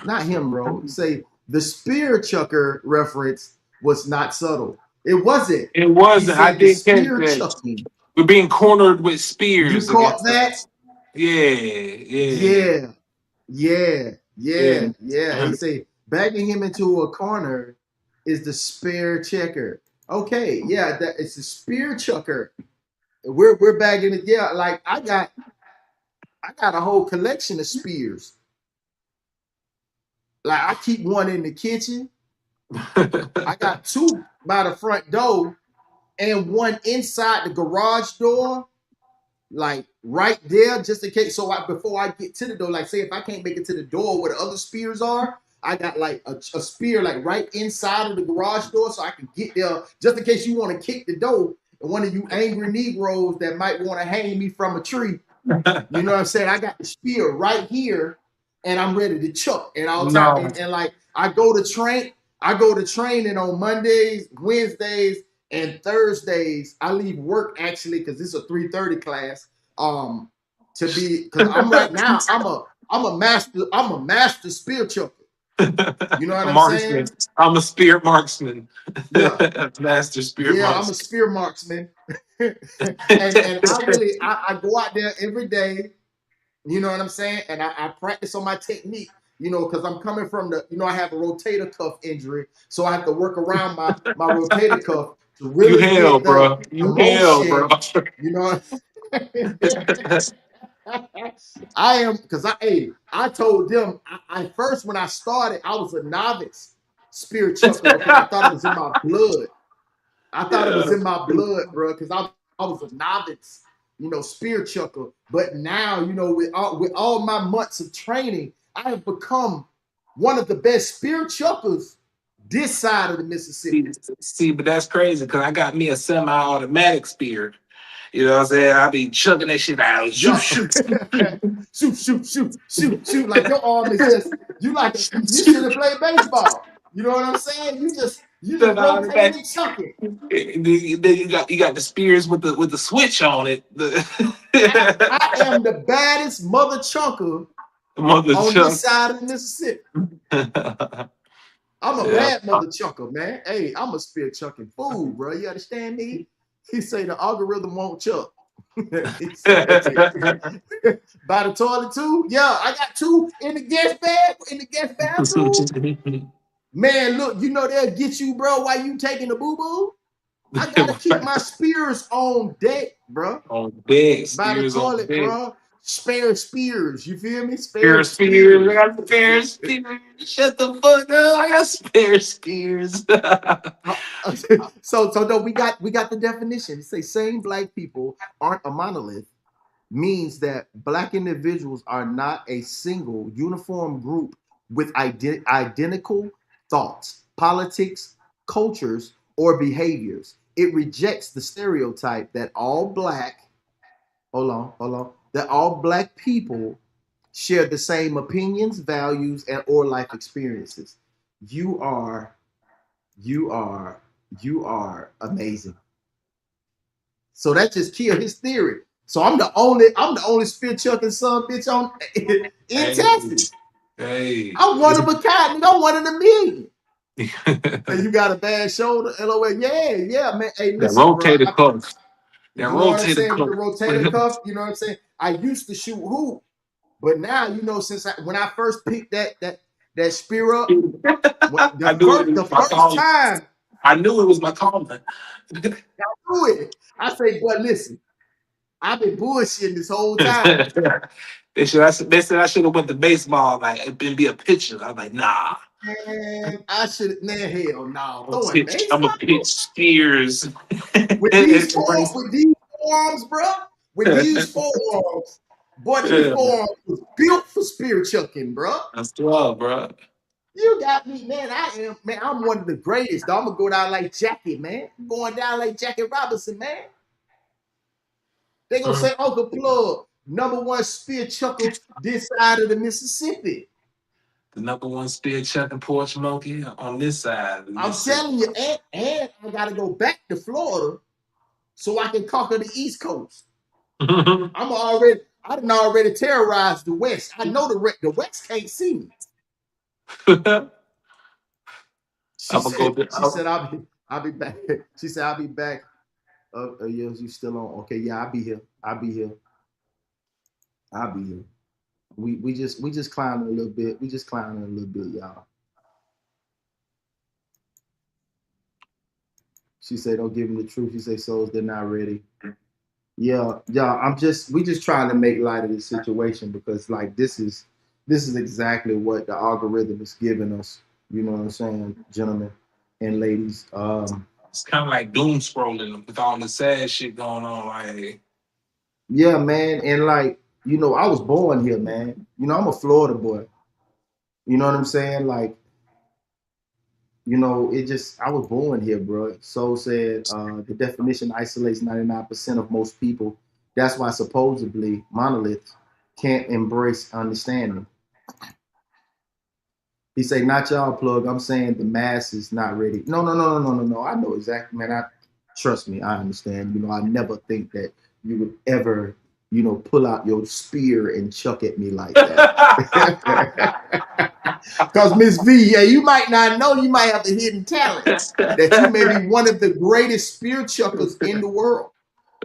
Not him, bro. He say the spear chucker reference was not subtle. It wasn't. It He wasn't. I said the did catch spear that. chucking. We're being cornered with You spears caught against that? us. Yeah, yeah, Yeah, yeah, yeah. yeah, yeah. He say backing him into a corner is the spear checker. Okay, yeah, that it's a spear chucker. We're bagging it. Yeah, like I got a whole collection of spears. Like I keep one in the kitchen. I got two by the front door and one inside the garage door, like right there, just in case. So before I get to the door, like say if I can't make it to the door where the other spears are, I got like a spear like right inside of the garage door, so I can get there just in case you want to kick the door. And one of you angry Negroes that might want to hang me from a tree, you know what I'm saying? I got the spear right here, and I'm ready to chuck at all time. No. And like I go to train, I go to training on Mondays, Wednesdays, and Thursdays. I leave work actually because this is a 3:30 class. To be because I'm right now, I'm a master spear chucker. You know what A I'm marksman. saying? I'm a spear marksman. Yeah. Master spear Yeah, I'm a marksman. spear marksman. and I go out there every day. You know what I'm saying? And I practice on my technique, because I'm coming from I have a rotator cuff injury. So I have to work around my rotator cuff to You really hell, get bro. the You hell, bro. motion, you know. I am because I told them I first when I started, I was a novice spear chucker because I thought it was in my blood. I thought it was Yeah. in my blood, bro, because I was a novice, spear chucker. But now, with all my months of training, I have become one of the best spear chuckers this side of the Mississippi. See, but that's crazy because I got me a semi-automatic spear. You know what I'm saying? I be chucking that shit out. Shoot, Yo, shoot, shoot, shoot, shoot, shoot, shoot. Like your arm is just you should have shoot. played baseball. You know what I'm saying? You just rotating and chucking. Then you got the spears with the switch on it. I am the baddest mother chunker Mother on this chunk. side of the Mississippi. I'm a Yeah. bad mother chunker, man. Hey, I'm a spear chucking fool, bro. You understand me? He say the algorithm won't chuck. He said, by the toilet too? Yeah, I got two in the guest bag, in the guest bathroom. Man, look, you know they'll get you, bro, while you taking the boo-boo. I gotta keep my spears on deck, bro. On deck, By the spears on toilet, deck. bro. Spare spears, you feel me? Spare Spears. I spears. got spare spears. Shut the fuck up. I got spare spears. So no, we got the definition. It say saying black people aren't a monolith means that black individuals are not a single uniform group with identical thoughts, politics, cultures, or behaviors. It rejects the stereotype that all black, hold on, that all black people share the same opinions, values, and or life experiences. You are, you are, you are amazing. So that just killed his theory. So I'm the only spear chucking son bitch on in Texas. Hey. I'm one of a kind, I'm one in a million. And you got a bad shoulder, LOL. Yeah, man. Hey, That listen, bro. rotated cuff. You know what I'm saying? With the rotator cuff, you know what I'm saying? I used to shoot hoop, but now, you know, when I first picked that spear up, the first time I knew it was my calling. I knew it. I say, but listen, I've been bullshitting this whole time. They said I should have went to baseball like and be a pitcher. I'm like, nah. Man, I should, man, hell no. I'm a pitch spears. With these forearms, bro. With these forearms, boy, these forearms was built for spear chucking, bro. That's 12, bro. You got me, man. I'm one of the greatest. Dog. I'm gonna go down like Jackie, man. I'm going down like Jackie Robinson, man. They gonna say Uncle Plug, #1 spear chucker this side of the Mississippi. The #1 spear chucking porch monkey on this side. I'm telling you, and I gotta go back to Florida so I can conquer the East Coast. I done already terrorized the West. I know the West can't see me. She said I'll be back. She said I'll be back. Yeah, you still on? Okay, yeah, I'll be here. I'll be here. We just climbing a little bit. We just climbing a little bit, y'all. She said, "Don't give them the truth." She said, "Souls, they're not ready." Yeah. We just trying to make light of this situation because like this is exactly what the algorithm is giving us. You know what I'm saying, gentlemen and ladies. It's kind of like doom scrolling with all the sad shit going on. Like, yeah, man, and like you know, I was born here, man. You know, I'm a Florida boy. You know what I'm saying? Like, you know, I was born here, bro. So said the definition isolates 99% of most people. That's why supposedly monoliths can't embrace understanding. He say, not y'all, Plug. I'm saying the mass is not ready. No. I know exactly, man. Trust me, I understand. You know, I never think that you would ever, you know, pull out your spear and chuck at me like that. Because Miss V, yeah, you might not know, you might have a hidden talent that you may be one of the greatest spear chuckers in the world.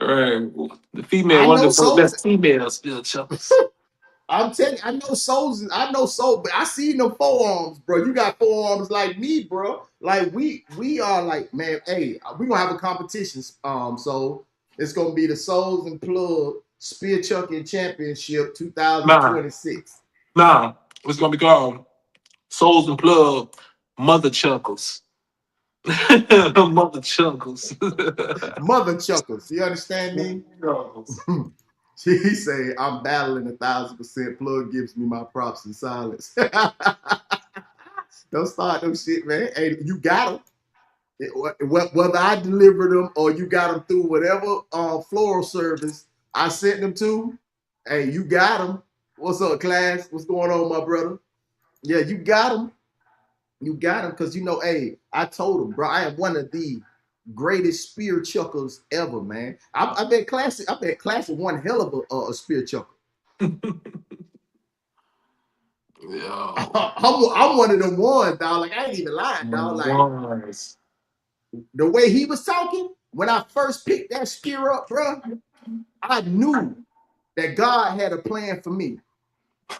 Right. The female, one of the best female spear chuckers. I'm telling you, I know souls, but I seen them forearms, bro. You got forearms like me, bro. Like we are like, man, hey, we gonna have a competition. So it's gonna be the Souls and Plug Spear Chucking Championship 2026. Nah, it's gonna be called Souls and Plug Mother Chuckles. Mother Chuckles. Mother Chuckles. You understand me? He say, I'm battling 1,000%. Plug gives me my props in silence. Don't start them shit, man. Hey, you got them. Whether I deliver them or you got them through whatever floral service I sent them to, hey, you got them. What's up, class? What's going on, my brother? Yeah, you got them. You got them because, you know, hey, I told him, bro, I am one of the greatest spear chuckers ever, man. I bet Classic one hell of a spear chucker. Yeah. I'm one of them ones, dog. Like, I ain't even lying, dog. Like, the way he was talking when I first picked that spear up, bro, I knew that God had a plan for me.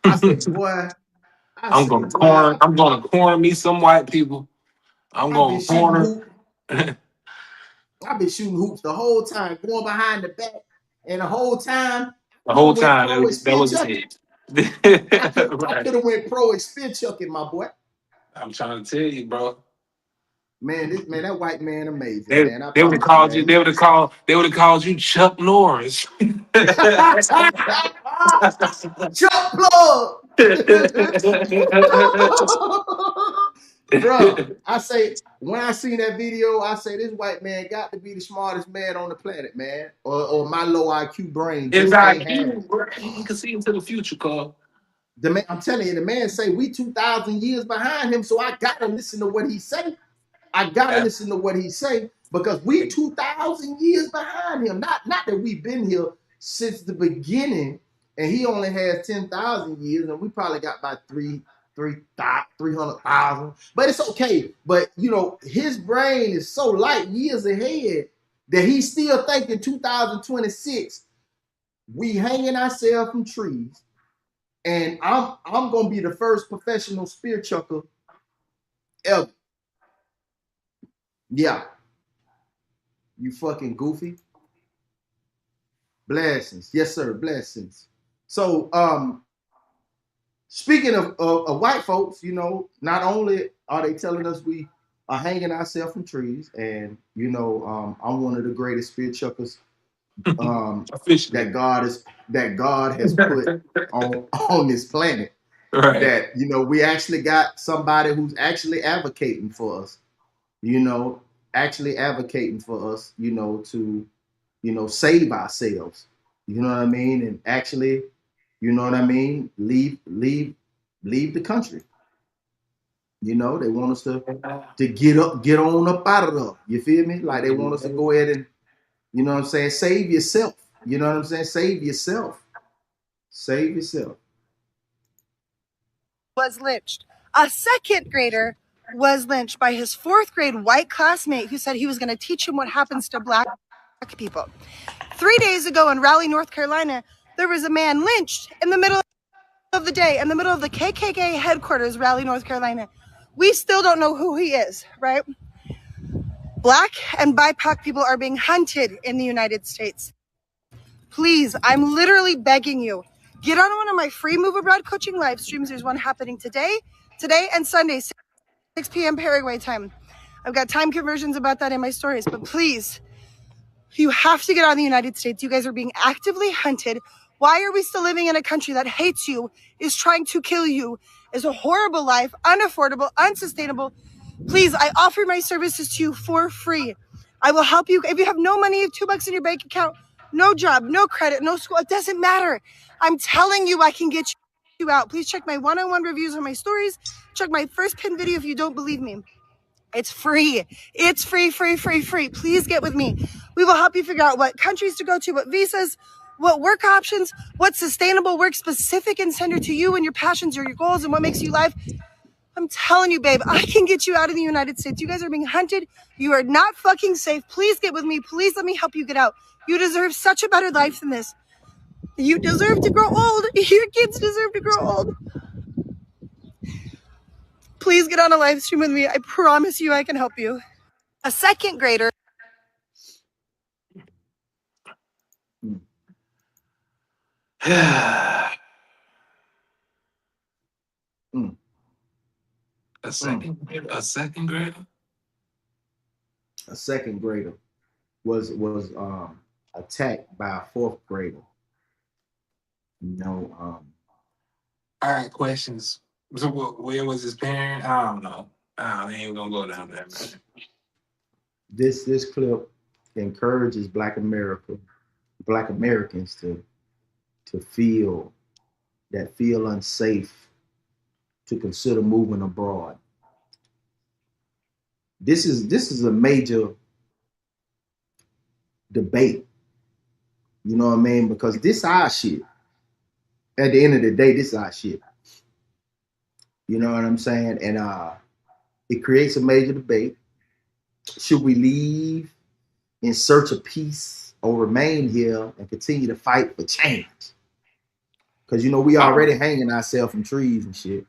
I said, boy, I'm gonna corner me some white people. I'm I've been gonna shooting corner hoops. I've been shooting hoops the whole time, going behind the back, and the whole time the I could whole have went time. pro and That spear was his chucking. I head. could Right. have went pro and spear chucking, my boy. I'm trying to tell you, bro. Man, that white man amazing, They man. I they would have promise you, called you. man. They would have called you Chuck Norris. Chuck plug. Bruh, I say, when I seen that video, I say this white man got to be the smartest man on the planet, man. Or my low IQ brain His just can't have IQ, it. bro, he can see into the future, Carl. The man, I'm telling you, the man say we 2,000 years behind him, so I gotta listen to what he say. I gotta Yeah. listen to what he say because we 2,000 years behind him. Not that we've been here since the beginning, and he only has 10,000 years, and we probably got about 300,000. But it's okay. But you know, his brain is so light years ahead that he's still thinking 2026. We hanging ourselves from trees, and I'm gonna be the first professional spear chucker ever. Yeah, you fucking goofy. Blessings. Yes, sir. Blessings. So, speaking of white folks, you know, not only are they telling us we are hanging ourselves from trees, and you know, I'm one of the greatest spear chuckers Officially. that God has put on this planet. Right. That you know, we actually got somebody who's actually advocating for us. You know, actually advocating for us. You know, to save ourselves. You know what I mean? And actually, you know what I mean? Leave the country. You know, they want us to get on up out of there. You feel me? Like they want us to go ahead and, you know what I'm saying, save yourself. You know what I'm saying? Save yourself. Save yourself. Was lynched. A second grader was lynched by his fourth grade white classmate who said he was going to teach him what happens to black people. 3 days ago in Raleigh, North Carolina, there was a man lynched in the middle of the day, in the middle of the KKK headquarters, Raleigh, North Carolina. We still don't know who he is, right? Black and BIPOC people are being hunted in the United States. Please, I'm literally begging you, get on one of my free Move Abroad coaching live streams. There's one happening today and Sunday, 6 p.m. Paraguay time. I've got time conversions about that in my stories, but please, you have to get out of the United States. You guys are being actively hunted. Why are we still living in a country that hates you, is trying to kill you, is a horrible life, unaffordable, unsustainable? Please, I offer my services to you for free. I will help you. If you have no money, $2 in your bank account, no job, no credit, no school, it doesn't matter. I'm telling you, I can get you out. Please check my one-on-one reviews on my stories. Check my first pinned video if you don't believe me. It's free. It's free. Please get with me. We will help you figure out what countries to go to, what visas, what work options, what sustainable work specific and centered to you and your passions or your goals and what makes you life. I'm telling you, babe, I can get you out of the United States. You guys are being hunted. You are not fucking safe. Please get with me. Please let me help you get out. You deserve such a better life than this. You deserve to grow old. Your kids deserve to grow old. Please get on a live stream with me. I promise you I can help you. A second grader. A second grader. A second grader. A second grader was attacked by a fourth grader. You know, All right, questions. So where was his parent? I don't know. I ain't even gonna go down there, man. This clip encourages Black Americans to feel unsafe, to consider moving abroad. This is a major debate. You know what I mean? Because this our shit. At the end of the day, this is our shit. You know what I'm saying? And it creates a major debate. Should we leave in search of peace or remain here and continue to fight for change. Because we already hanging ourselves from trees and shit,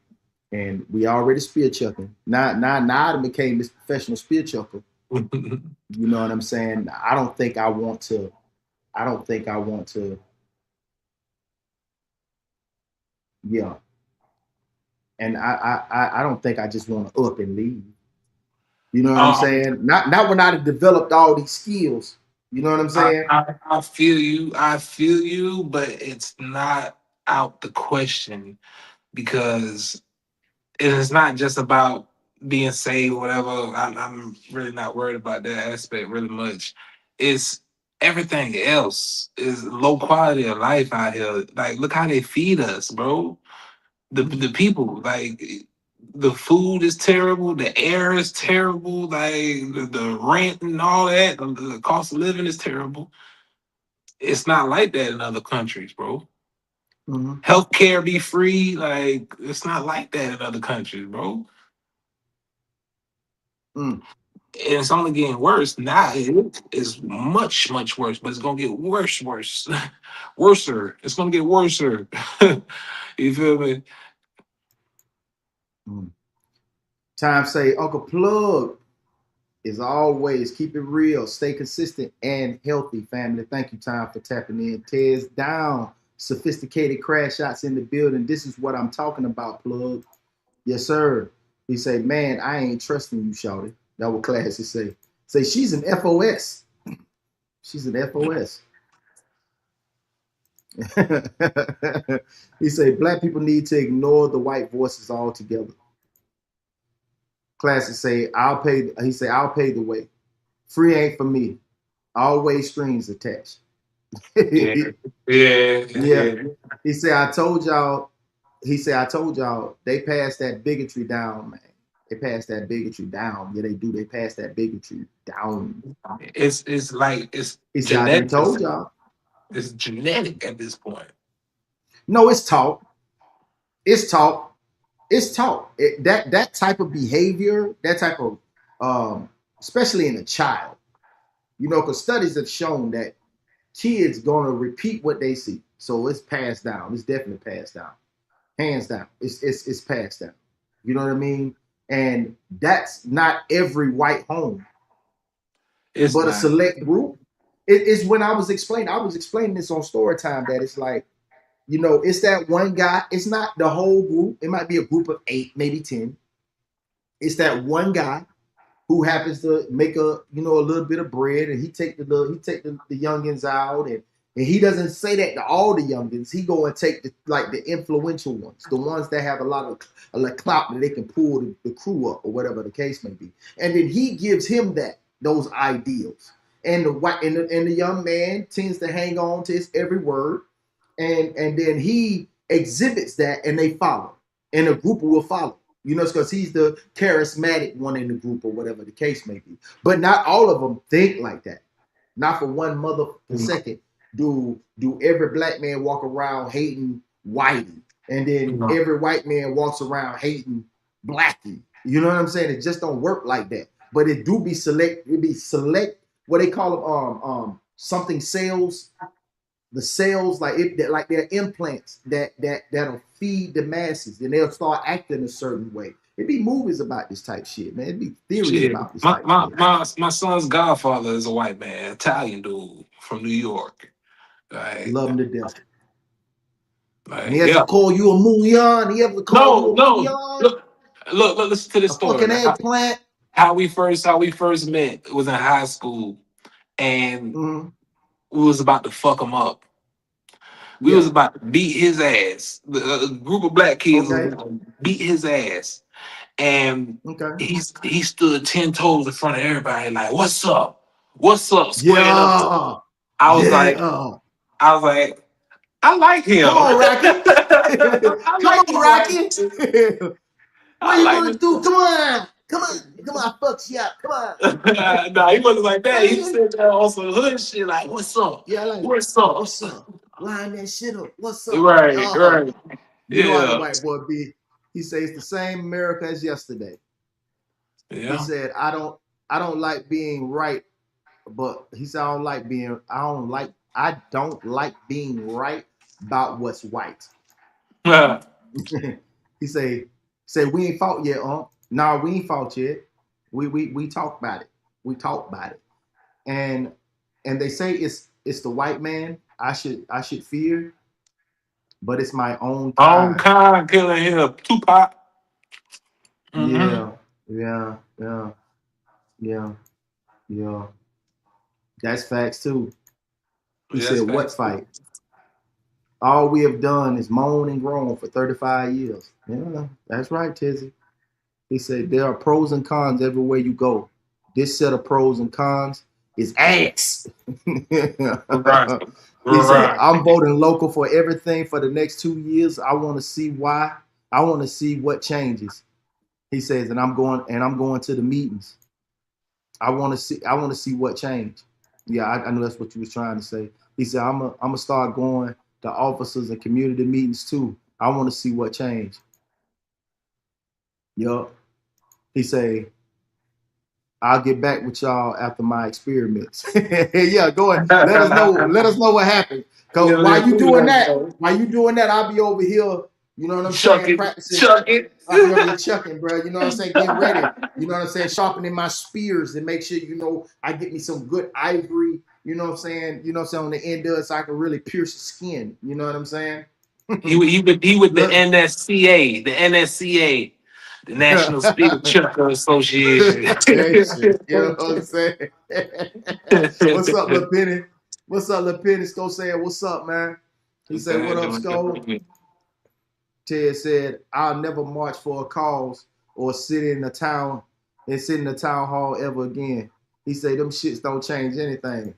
and we already spear chucking. Now I became this professional spear chucker. You know what I'm saying? I don't think I want to. Yeah, and I don't think I just want to up and leave. You know what I'm saying? Not when I've developed all these skills. You know what I'm saying? I feel you. I feel you, but it's not out the question because it is not just about being saved, whatever. I'm really not worried about that aspect really much. It's everything else is low quality of life out here. Like, look how they feed us, bro. The people, like, the food is terrible, the air is terrible, like the rent and all that, the cost of living is terrible. It's not like that in other countries, bro. Mm-hmm. Healthcare be free, like it's not like that in other countries, bro. Mm. And it's only getting worse. Now it is much, much worse, but it's gonna get worse, worse, worser. It's gonna get worser. You feel me? Mm. Time say Uncle Plug is always keep it real, stay consistent and healthy, family. Thank you, Time, for tapping in. Tears down, sophisticated crash shots in the building. This is what I'm talking about, Plug. Yes, sir. He say, man, I ain't trusting you, shawty. That what Classy say. Say she's an FOS. She's an FOS. He say black people need to ignore the white voices altogether. Classy say, I'll pay. He say, I'll pay the way. Free ain't for me. Always strings attached. Yeah, yeah, Yeah. yeah. He said, I told y'all, I told y'all they passed that bigotry down, man. They passed that bigotry down. Yeah, they do. They pass that bigotry down. It's like it's He said, I done genetic. told y'all. It's genetic at this point. No, it's taught. It's taught. It's taught. That type of behavior, that type of, especially in a child, because studies have shown that kids gonna repeat what they see. So it's passed down. It's definitely passed down. Hands down. It's passed down. You know what I mean? And that's not every white home, It's but a not. select group. It is when I was explaining this on story time that it's like, it's that one guy. It's not the whole group. It might be a group of 8, maybe 10. It's that one guy who happens to make a little bit of bread, and he take the youngins out, and he doesn't say that to all the youngins. He go and take the influential ones, the ones that have a lot of clout that they can pull the crew up or whatever the case may be, and then he gives him those ideals, and the young man tends to hang on to his every word, and then he exhibits that, and they follow, and a group will follow. It's because he's the charismatic one in the group or whatever the case may be. But not all of them think like that. Not for one mother per second do every black man walk around hating whitey, and then every white man walks around hating blackie. You know what I'm saying? It just don't work like that. But it do be select. It be select. What they call them? Something sales. The cells, like they're implants that'll feed the masses, and they'll start acting a certain way. It'd be movies about this type shit, man. It'd be theories Shit. about this My, type my shit. my my son's godfather is a white man, Italian dude from New York. Like, Love them to death. And he has to yeah. call you a muon. He has to call you No, a no. muon. Look, listen to this A story. fucking Like, eggplant. how we first met was in high school, and Mm-hmm. we was about to fuck him up. We was Yeah. about to beat his ass. A group of black kids was Okay. about to beat his ass, and Okay. he stood 10 toes in front of everybody, like, "What's up? What's up?" Squared up. Yeah. I was like, Yeah. I was like, I like him. Come on, Rocky. I Come like on, my white Rocky. man. What I are you like gonna this. do? Come on. Come on. Come on. Fuck you up. Come on. Nah, he wasn't like that. He said that on some hood shit, like, "What's up? Yeah, like, What's up?" what's up? Line that shit up. What's up? Right, Oh, right, you know how the yeah, white boy be. He says the same America as yesterday. He yeah. said, I don't like being right but he said I don't like being right about what's white. he say we ain't fought yet, No, we ain't fought yet. We talk about it. We talk about it. And they say it's the white man I should fear, but it's my own On kind. kind killing here, Tupac. Mm-hmm. Yeah, yeah, yeah, yeah, yeah. That's facts too. He Yes, said, what facts. fight? All we have done is moan and groan for 35 years. Yeah, that's right, Tizzy. He said, there are pros and cons everywhere you go. This set of pros and cons is ass. Right. He said, Right. I'm voting local for everything for the next 2 years. I want to see why. I want to see what changes. He says, and I'm going to the meetings. I want to see what changed. Yeah, I know that's what you was trying to say. He said, I'm gonna start going to officers and community meetings too. I want to see what changed. Yup. He said, I'll get back with y'all after my experiments. Yeah, go ahead. Let us know. Let us know what happened. Cause Yeah, please let me know. while you doing that, I'll be over here. You know what I'm Chuck saying? it, Practicing. chuck it. I'll be over here chucking, bro. You know what I'm saying? Getting ready. You know what I'm saying? Sharpening my spears and make sure I get me some good ivory. You know what I'm saying? You know what I'm saying on the end of it, so I can really pierce the skin. You know what I'm saying? He with the Look. NSCA, the National Speed Chucker Association. Association. You know what I'm saying? What's up, Lil Penny? What's up, Lil Penny? Sko saying, what's up, man? He said, what up, Sko? Ted said, I'll never march for a cause or sit in the town hall ever again. He said, them shits don't change anything.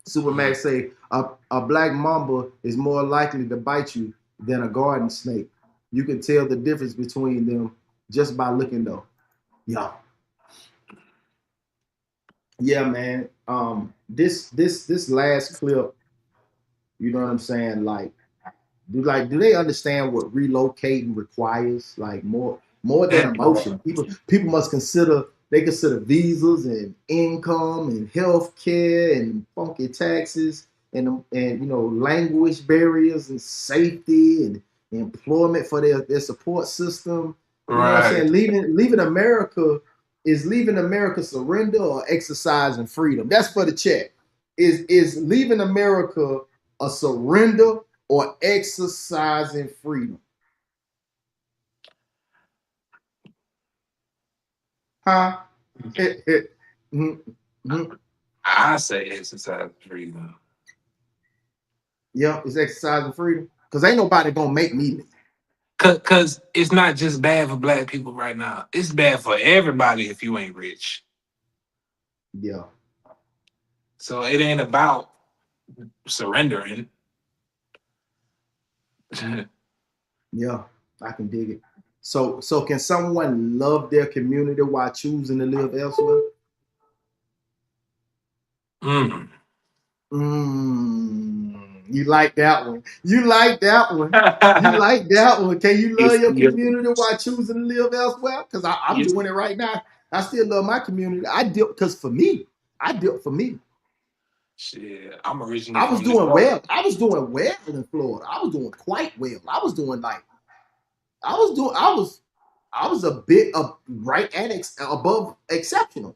Supermax say, a black mamba is more likely to bite you than a garden snake. You can tell the difference between them just by looking though. Yeah. Yeah, man. This last clip, you know what I'm saying? Do they understand what relocating requires? Like more than emotion. People must consider visas and income and health care and funky taxes and language barriers and safety and employment for their support system. You know what I'm Right. saying? Leaving America surrender or exercising freedom? That's for the chat. Is leaving America a surrender or exercising freedom? Huh? I say exercise freedom. Yeah, it's exercising freedom. Because ain't nobody gonna make me leave. Cause it's not just bad for black people right now. It's bad for everybody if you ain't rich. Yeah. So it ain't about surrendering. Yeah, I can dig it. So can someone love their community while choosing to live elsewhere? Mm. You like that one. You like that one. You like that one. Can you love your community while choosing to live elsewhere? Because I'm doing it right now. I still love my community. I did because for me. I did for me. Shit, I'm originally I was from this doing part. well. I was doing well in Florida. I was doing quite well. I was a bit of right at above exceptional.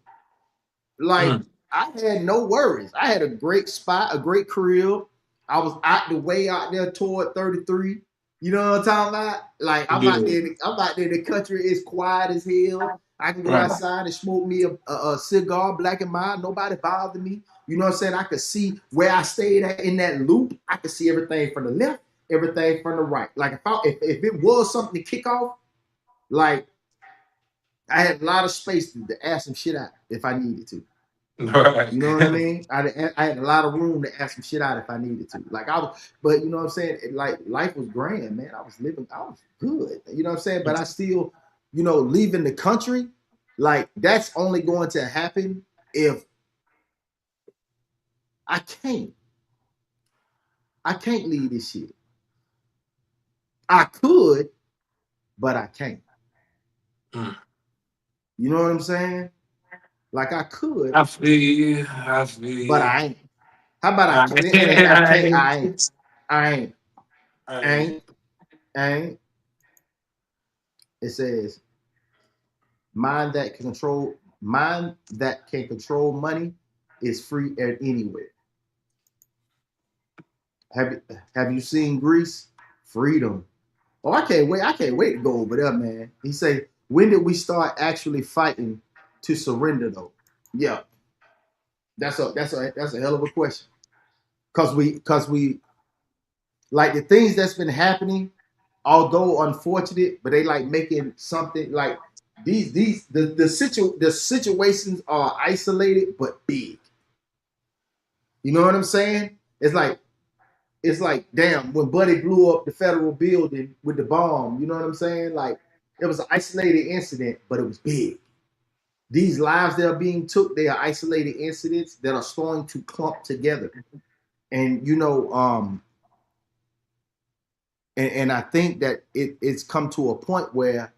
Like Mm. I had no worries. I had a great spot, a great crib. I was out the way out there toward 33. You know what I'm talking about? Like I'm out Yeah. there. I'm out there. The country is quiet as hell. I can go Right. outside and smoke me a cigar, black and mild. Nobody bothered me. You know what I'm saying? I could see where I stayed at in that loop. I could see everything from the left, everything from the right. Like if it was something to kick off, like I had a lot of space to ask some shit out if I needed to. Right. You know what I mean? I had a lot of room to ask some shit out if I needed to. Like I was, but you know what I'm saying? Like life was grand, man. I was good. You know what I'm saying? But I still, leaving the country, like that's only going to happen if I can't. I can't leave this shit. I could, but I can't. Mm. You know what I'm saying? Like I could, I feel you. I feel but you. I ain't. How about I I, can't? It ain't I can't. I ain't. I ain't. I, Ain't. Ain't. It says mind that can control money is free at anywhere. Have you seen Greece? Freedom. Oh, I can't wait to go over there, man. He say, when did we start actually fighting to surrender though? Yeah, that's a hell of a question. Cause we like the things that's been happening, although unfortunate, but they like making something like the situations are isolated but big. You know what I'm saying? It's like damn when Buddy blew up the federal building with the bomb. You know what I'm saying? Like it was an isolated incident, but it was big. These lives that are being took, they are isolated incidents that are starting to clump together. And and I think that it's come to a point where,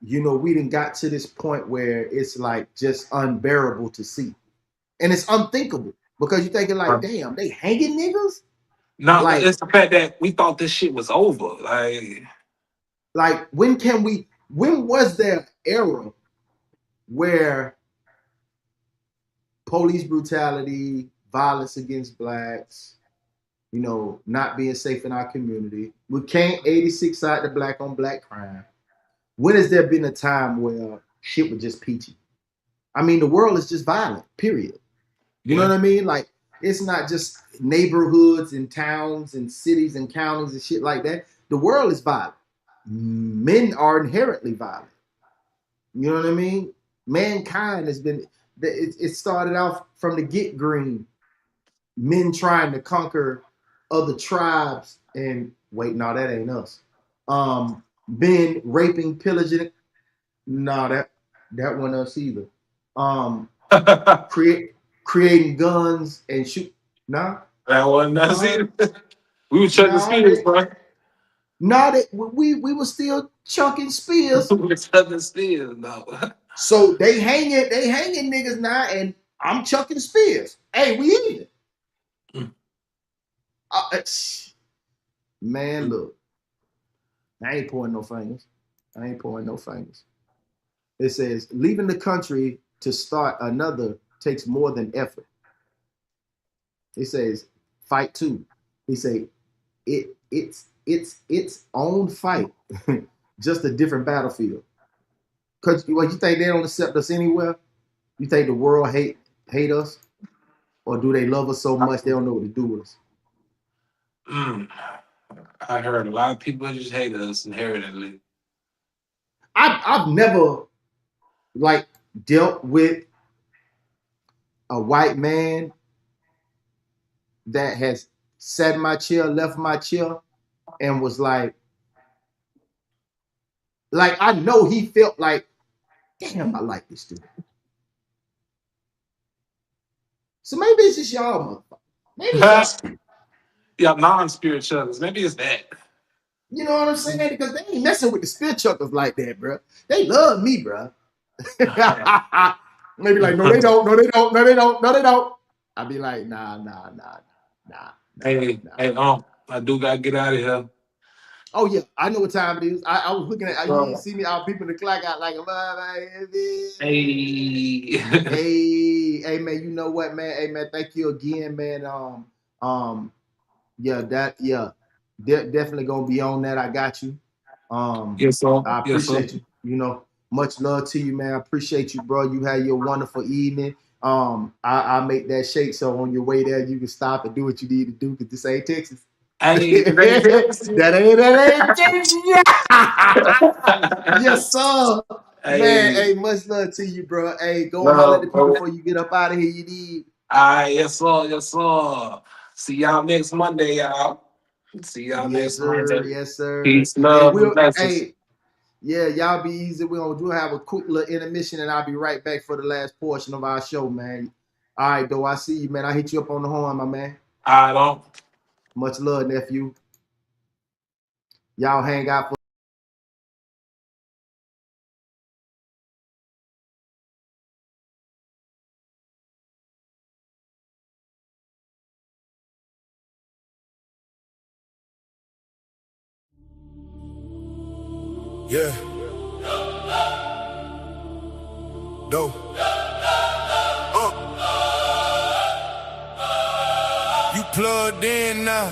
we didn't got to this point where it's like just unbearable to see. And it's unthinkable because you're thinking like, damn, they hanging niggas? no, Like, it's the fact that we thought this shit was over. like when was there an era where police brutality, violence against blacks, not being safe in our community, we can't 86 side the black on black crime. When has there been a time where shit was just peachy? I mean, the world is just violent, period. You know Yeah. what I mean? Like, it's not just neighborhoods and towns and cities and counties and shit like that. The world is violent. Men are inherently violent. You know what I mean? Mankind has been, it started off from the get green. Men trying to conquer other tribes and wait, no, that ain't us. Men raping, pillaging. No, that wasn't us either. Um, creating guns and shoot. Nah, That wasn't us nah, either. We were chucking nah. spears, bro. Nah, that we were still chunking spears. We were chucking spears, no. So they hanging niggas now, and I'm chucking spears. Hey, we even. Uh, man, look, I ain't pointing no fingers. I ain't pointing no fingers. It says leaving the country to start another takes more than effort. It says fight two. He say it's its own fight, just a different battlefield. Cause what you think they don't accept us anywhere? You think the world hate us, or do they love us so much they don't know what to do with us? Mm, I heard a lot of people just hate us inherently. I've never like dealt with a white man that has sat in my chair, left my chair, and was like I know he felt like, damn, I like this dude. So maybe it's just y'all, motherfucker. Maybe it's y'all. Yeah, non-spiritualists. Maybe it's that. You know what I'm saying? Because they ain't messing with the spit chuckers like that, bro. They love me, bro. Maybe like, no, they don't. No, they don't. No, they don't. No, they don't. I'd be like, nah. Hey, I do gotta get out of here. Oh yeah, I know what time it is. I was looking at you didn't So, see me. I was peeping the clock out like a hey, hey man, you know what, man? Hey man, thank you again, man. Um, yeah, definitely gonna be on that. I got you. yes, sir. I Yes, sir. appreciate you. Much love to you, man. I appreciate you, bro. You had your wonderful evening. I make that shake so on your way there you can stop and do what you need to do because this ain't Texas. Hey, it ain't Texas. that ain't Texas. Yes, sir. Man, Hey, hey, much love to you, bro. Hey, go and holler at the love, people bro. before you get up out of here. You need. All right, yes, sir. Yes, sir. See y'all next Monday, y'all. See y'all Yes, next sir. Monday. Yes, sir. Peace, Hey, love, and blessings. hey, yeah, y'all be easy. We're gonna do have a quick little intermission, and I'll be right back for the last portion of our show, man. All right, though. I see you, man. I hit you up on the horn, my man. I don't. Much love, nephew. Y'all hang out for Yeah. Doe. You plugged in now.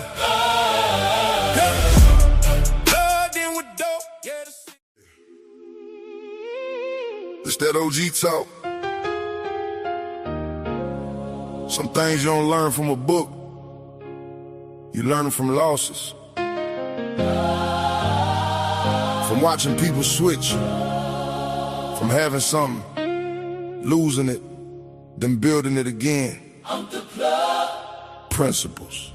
Plugged in with Doe. Yeah, it's that OG talk. Some things you don't learn from a book. You learn them from losses. From watching people switch. From having something, losing it, then building it again. Principles.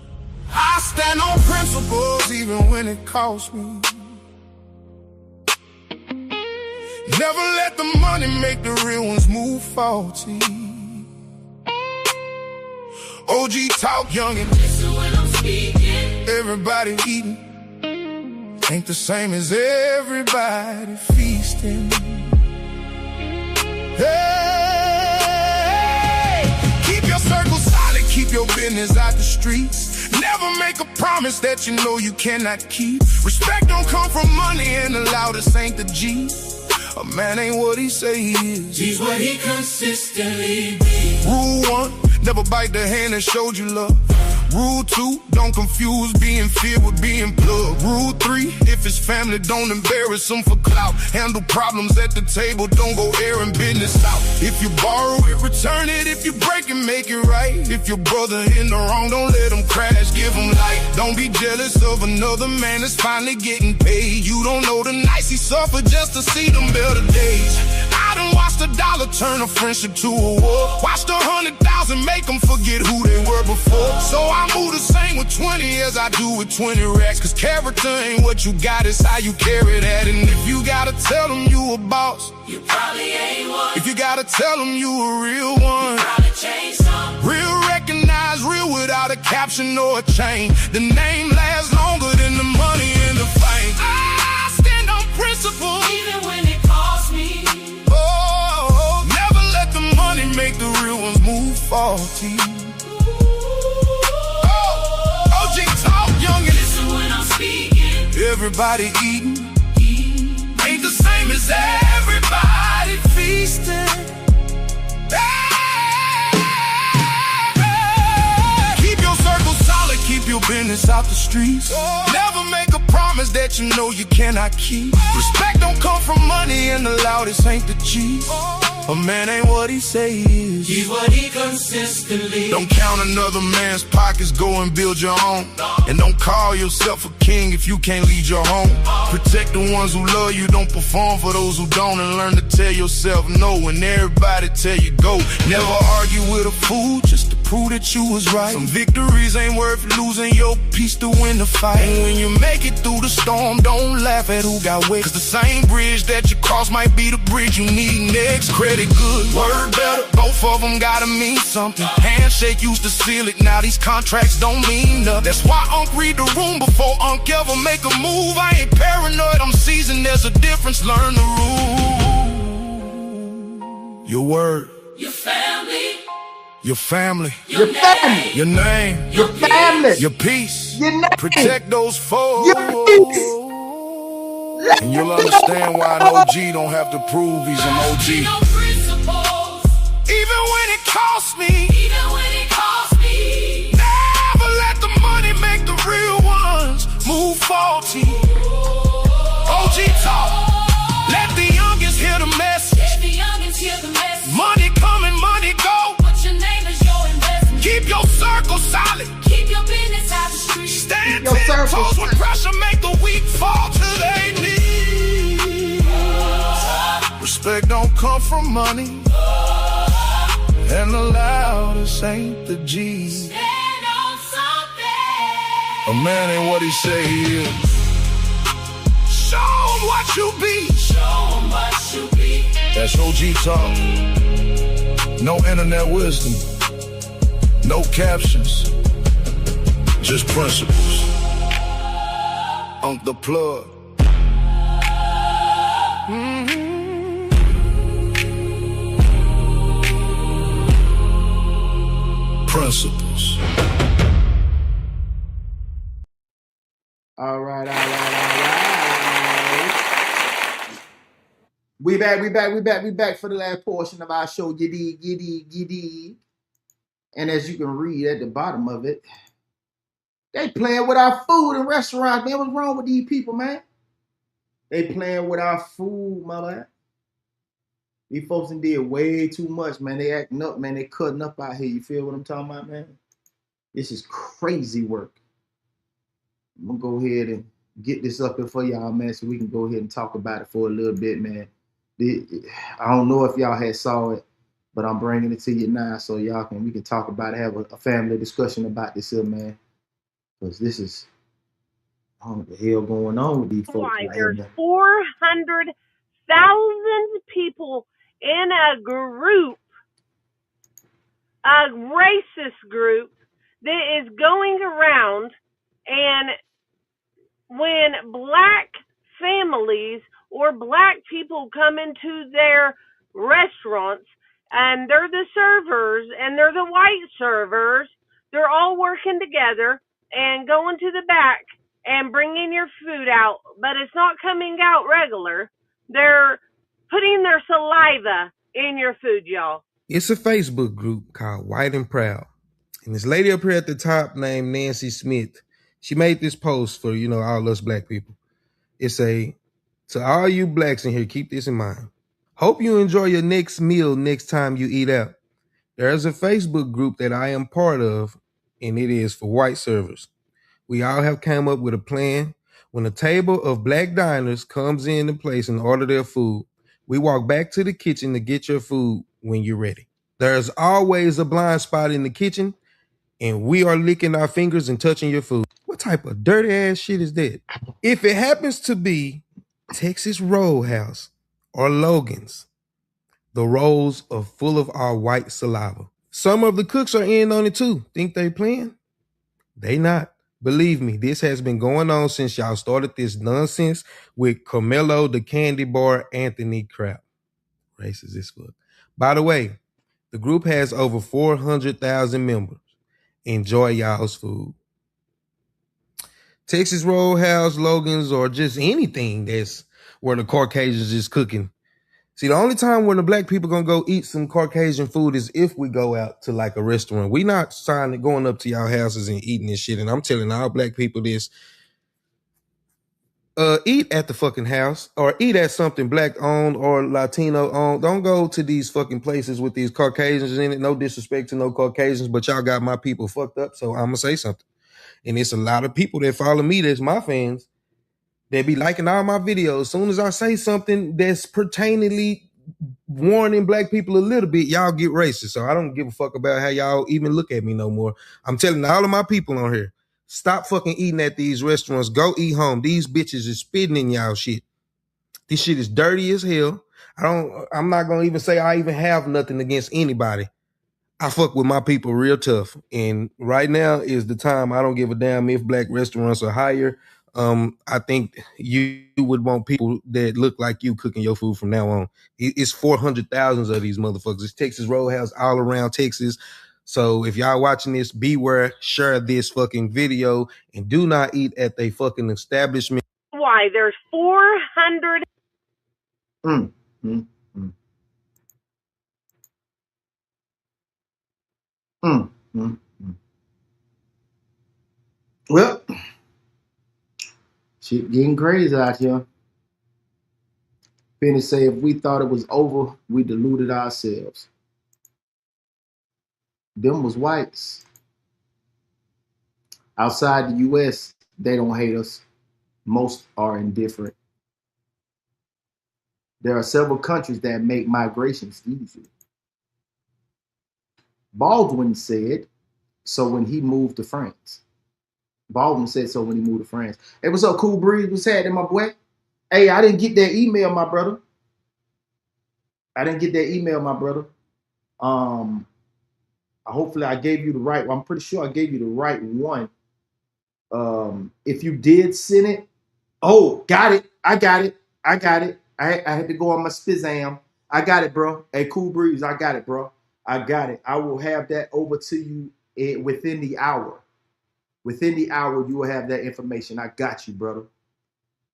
I stand on principles even when it costs me. Never let the money make the real ones move faulty. OG talk youngin'. Listen when I'm speaking. Everybody eating ain't the same as everybody feasting. Hey, keep your circle solid, keep your business out the streets. Never make a promise that you know you cannot keep. Respect don't come from money, and the loudest ain't the G. A man ain't what he say he is. He's what he consistently be. Rule 1, never bite the hand that showed you love. Rule 2, don't confuse being feared with being plugged. Rule 3, if it's family, don't embarrass them for clout. Handle problems at the table, don't go airing business out. If you borrow it, return it. If you break it, make it right. If your brother in the wrong, don't let him crash, give him light. Don't be jealous of another man that's finally getting paid. You don't know the nights he suffered just to see them better days. I done watched the dollar turn a friendship to a war. Watched 100,000 make them forget who they were before. So I move the same with 20 as I do with 20 racks. Cause character ain't what you got, it's how you carry that. And if you gotta tell them you a boss, you probably ain't one. If you gotta tell them you a real one, you probably changed some. Real recognized, real without a caption or a chain. The name lasts longer than the money and the fame. I stand on principle, even when it costs me. Oh, never let the money make the real ones move faulty. Everybody eating ain't the same as everybody feasting. Keep your circle solid, keep your business out the streets. Never make a promise that you know you cannot keep. Respect don't come from money, and the loudest ain't the cheese. A man ain't what he say he is. He's what he consistently. Don't count another man's pockets, go and build your own. And don't call yourself a king if you can't lead your home. Protect the ones who love you, don't perform for those who don't. And learn to tell yourself no when everybody tell you go. Never argue with a fool just to prove that you was right. Some victories ain't worth losing your peace to win the fight. And when you make it through the storm, don't laugh at who got wet. Cause the same bridge that you cross might be the bridge you need next. Credit good, word better, both of them gotta mean something. Handshake used to seal it, now these contracts don't mean nothing. That's why Unc read the room before Unc ever make a move. I ain't paranoid, I'm seasoned, there's a difference, learn the rules. Your word, your family, your family, Your family, your name, your family, your peace, your name, protect those foes. your peace. And you'll understand why an OG don't have to prove he's an OG. Even when it costs me, never let the money make the real ones move faulty. OG talk, let the youngest hear the message. Money coming, money go. Keep your circle solid. Keep your business out the street. Stand 10 toes when pressure make the weak fall to their knees. Respect don't come from money, and the loudest ain't the G. Stand on something. A man ain't what he say he is. Show him what you be. Show 'em what you be. That's OG talk. No internet wisdom, no captions, just principles. Unc the plug. Principles. All right. We back for the last portion of our show. You dig. And as you can read at the bottom of it, they playing with our food in restaurants, man. What's wrong with these people, man? They playing with our food, mother. These folks did way too much, man. They acting up, man. They cutting up out here. You feel what I'm talking about, man? This is crazy work. I'm gonna go ahead and get this up here for y'all, man, so we can go ahead and talk about it for a little bit, man. I don't know if y'all had saw it, but I'm bringing it to you now so we can talk about it, have a family discussion about this here, man. Because this is, I don't know what the hell going on with these folks. Why there's 400,000 people in a group, a racist group that is going around, and when black families or black people come into their restaurants and they're the servers and they're the white servers, they're all working together and going to the back and bringing your food out, but it's not coming out regular. They're putting their saliva in your food, y'all. It's a Facebook group called White and Proud. And this lady up here at the top named Nancy Smith, she made this post for, all us black people. It say, to all you blacks in here, keep this in mind. Hope you enjoy your next meal next time you eat out. There's a Facebook group that I am part of, and it is for white servers. We all have come up with a plan. When a table of black diners comes into place and order their food, we walk back to the kitchen to get your food when you're ready. There's always a blind spot in the kitchen, and we are licking our fingers and touching your food. What type of dirty ass shit is that? If it happens to be Texas Roadhouse or Logan's, the rolls are full of our white saliva. Some of the cooks are in on it too. Think they playing? They not. Believe me, this has been going on since y'all started this nonsense with Carmelo the Candy Bar Anthony crap. Racist as fuck. By the way, the group has over 400,000 members. Enjoy y'all's food. Texas Roadhouse, Logan's, or just anything that's where the Caucasians is cooking. See, the only time when the black people gonna go eat some Caucasian food is if we go out to like a restaurant. We not going up to y'all houses and eating this shit. And I'm telling all black people this. Eat at the fucking house or eat at something black owned or Latino owned. Don't go to these fucking places with these Caucasians in it. No disrespect to no Caucasians, but y'all got my people fucked up. So I'm gonna say something. And it's a lot of people that follow me that's my fans. They be liking all my videos. As soon as I say something that's pertainingly warning black people a little bit, y'all get racist. So I don't give a fuck about how y'all even look at me no more. I'm telling all of my people on here, stop fucking eating at these restaurants. Go eat home. These bitches is spitting in y'all shit. This shit is dirty as hell. I'm not gonna even say I even have nothing against anybody. I fuck with my people real tough. And right now is the time. I don't give a damn if black restaurants are higher. I think you would want people that look like you cooking your food from now on. It's 400,000 of these motherfuckers. It's Texas Roadhouse all around Texas. So if y'all watching this, beware, share this fucking video, and do not eat at a fucking establishment. Why there's 400. Well, shit getting crazy out here. Finna say if we thought it was over, we deluded ourselves. Them was whites. Outside the US, they don't hate us. Most are indifferent. There are several countries that make migrations easy. Baldwin said so when he moved to France. Baldwin said so when he moved to France. Hey, what's up, Cool Breeze? What's happening, my boy? Hey, I didn't get that email, my brother. Hopefully I gave you the right one. I'm pretty sure I gave you the right one. If you did send it, got it. I got it. I had to go on my Spizam. I got it, bro. Hey, Cool Breeze, I got it, bro. I got it. I will have that over to you within the hour. Within the hour, you will have that information. I got you, brother.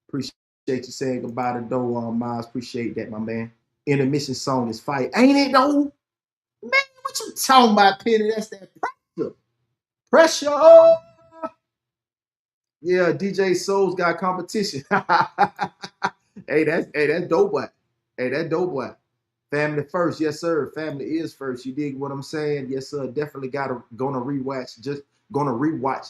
Appreciate Appreciate you saying goodbye to Doe, Miles. Appreciate that, my man. Intermission song is fight. Ain't it though? Man, what you talking about, Penny? That's that pressure. Pressure. Yeah, DJ Soul's got competition. That's dope boy. Hey, that dope boy. Family first, yes sir. Family is first. You dig what I'm saying? Yes sir. Definitely gonna rewatch.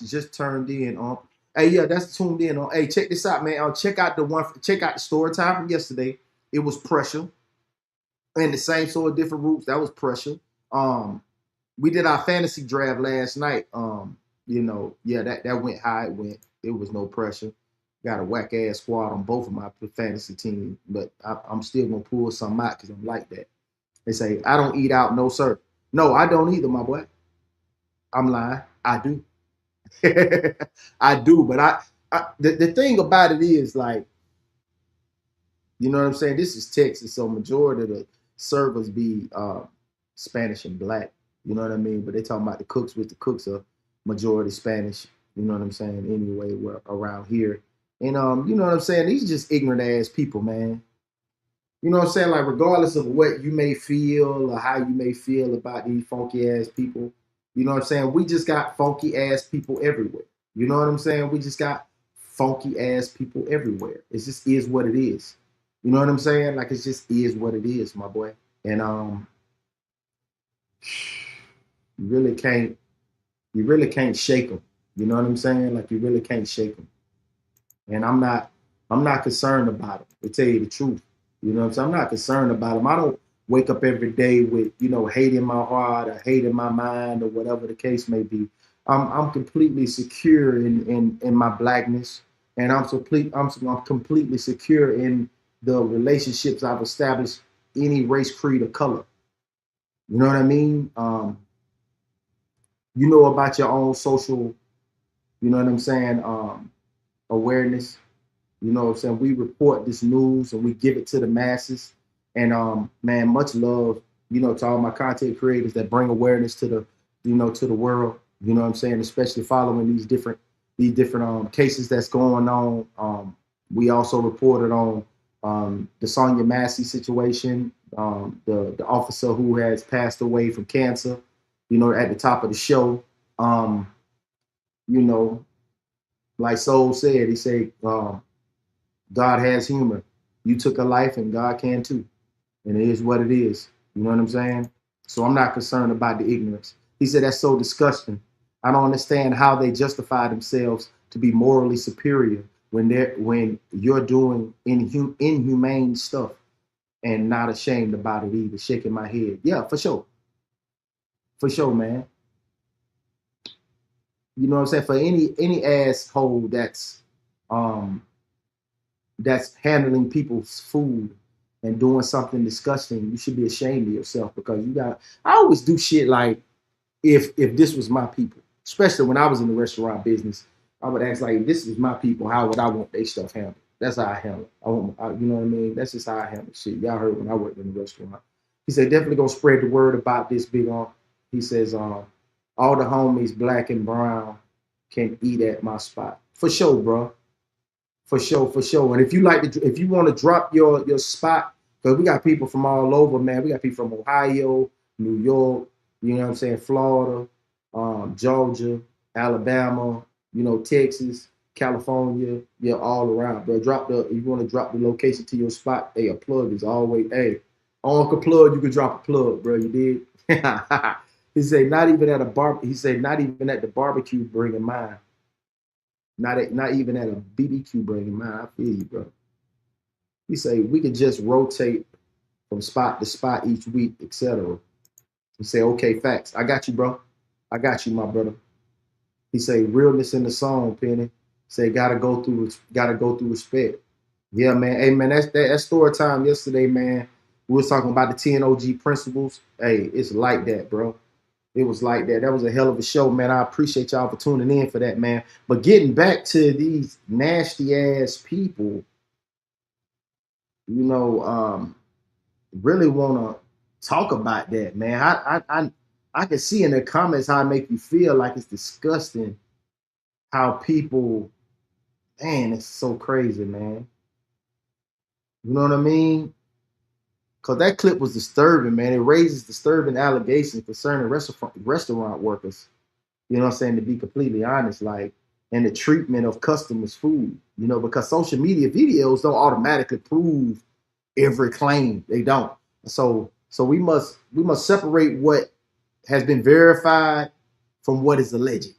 Just turned in on. Hey, yeah, that's tuned in on. Hey, check this out, man. Check out the story time from yesterday. It was pressure, and the same sort of different routes. That was pressure. We did our fantasy draft last night. Yeah, that went how it went. It was no pressure. Got a whack ass squad on both of my fantasy teams, but I'm still gonna pull some out because I'm like that. They say I don't eat out, no sir. No, I don't either, my boy. I'm lying. I do. I do, but the thing about it is like, you know what I'm saying? This is Texas, so majority of the servers be Spanish and black. You know what I mean? But they talking about the cooks, with the cooks are majority Spanish. You know what I'm saying? Anyway, we're around here, and you know what I'm saying? These are just ignorant ass people, man. You know what I'm saying? Like, regardless of what you may feel or how you may feel about these funky ass people, you know what I'm saying? We just got funky ass people everywhere. You know what I'm saying? We just got funky ass people everywhere. It just is what it is. You know what I'm saying? Like, it just is what it is, my boy. And you really can't shake them. You know what I'm saying? Like, you really can't shake them. And I'm not concerned about it, to tell you the truth. You know what I'm saying? I'm not concerned about them. I don't wake up every day with, hate in my heart or hate in my mind or whatever the case may be. I'm completely secure in my blackness, and I'm completely secure in the relationships I've established, any race, creed, or color. You know what I mean? You know about your own social, you know what I'm saying, awareness. You know what I'm saying? We report this news and we give it to the masses. And man, much love, to all my content creators that bring awareness to the world. You know what I'm saying? Especially following these different cases that's going on. We also reported on the Sonya Massey situation, the officer who has passed away from cancer, at the top of the show. You know, like Soul said, he said, God has humor. You took a life and God can too. And it is what it is. You know what I'm saying? So I'm not concerned about the ignorance. He said, that's so disgusting. I don't understand how they justify themselves to be morally superior when you're doing inhumane stuff and not ashamed about it either. Shaking my head. Yeah, for sure. For sure, man. You know what I'm saying? For any asshole that's handling people's food and doing something disgusting, you should be ashamed of yourself, because I always do shit like, if this was my people, especially when I was in the restaurant business, I would ask, like, if this was my people, how would I want their stuff handled? That's how I handle it. You know what I mean? That's just how I handle shit. Y'all heard when I worked in the restaurant. He said, definitely gonna spread the word about this big on. He says, all the homies, black and brown, can eat at my spot. For sure, bro. For sure, for sure. And if you want to drop your spot, because we got people from all over, man. We got people from Ohio, New York, you know what I'm saying, Florida, Georgia, Alabama, Texas, California, yeah, all around. But if you want to drop the location to your spot, hey, a plug is always, hey, Uncle Plug, you can drop a plug, bro. You did. He said, not even at the barbecue, bringing mine. Not even at a BBQ, bringing mine. I feel you, bro. He say we could just rotate from spot to spot each week, etc. He say, okay, facts. I got you, bro. I got you, my brother. He say, realness in the song, Penny. Say, gotta go through respect. Yeah, man. Hey, man, that story time yesterday, man. We was talking about the 10 OG principles. Hey, it's like that, bro. It was like that. That was a hell of a show, man. I appreciate y'all for tuning in for that, man. But getting back to these nasty ass people, really want to talk about that, man. I can see in the comments how it make you feel, like it's disgusting how people, man, it's so crazy, man. You know what I mean? Because that clip was disturbing, man. It raises disturbing allegations concerning restaurant workers. You know what I'm saying? To be completely honest, like, and the treatment of customers' food, you know, because social media videos don't automatically prove every claim. They don't. So we must separate what has been verified from what is alleged.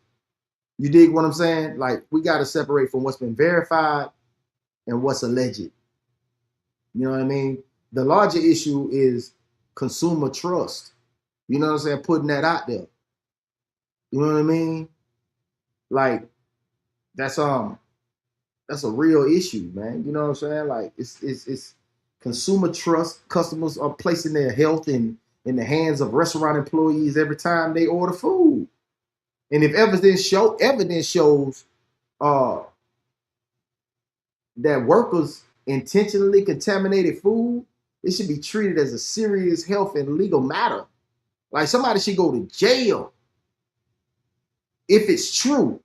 You dig what I'm saying? Like, we got to separate from what's been verified and what's alleged. You know what I mean? The larger issue is consumer trust. You know what I'm saying? Putting that out there. You know what I mean? Like, that's a real issue, man. You know what I'm saying? Like, it's consumer trust. Customers are placing their health in the hands of restaurant employees every time they order food. And if evidence shows uh that workers intentionally contaminated food, it should be treated as a serious health and legal matter. Like, somebody should go to jail if it's true.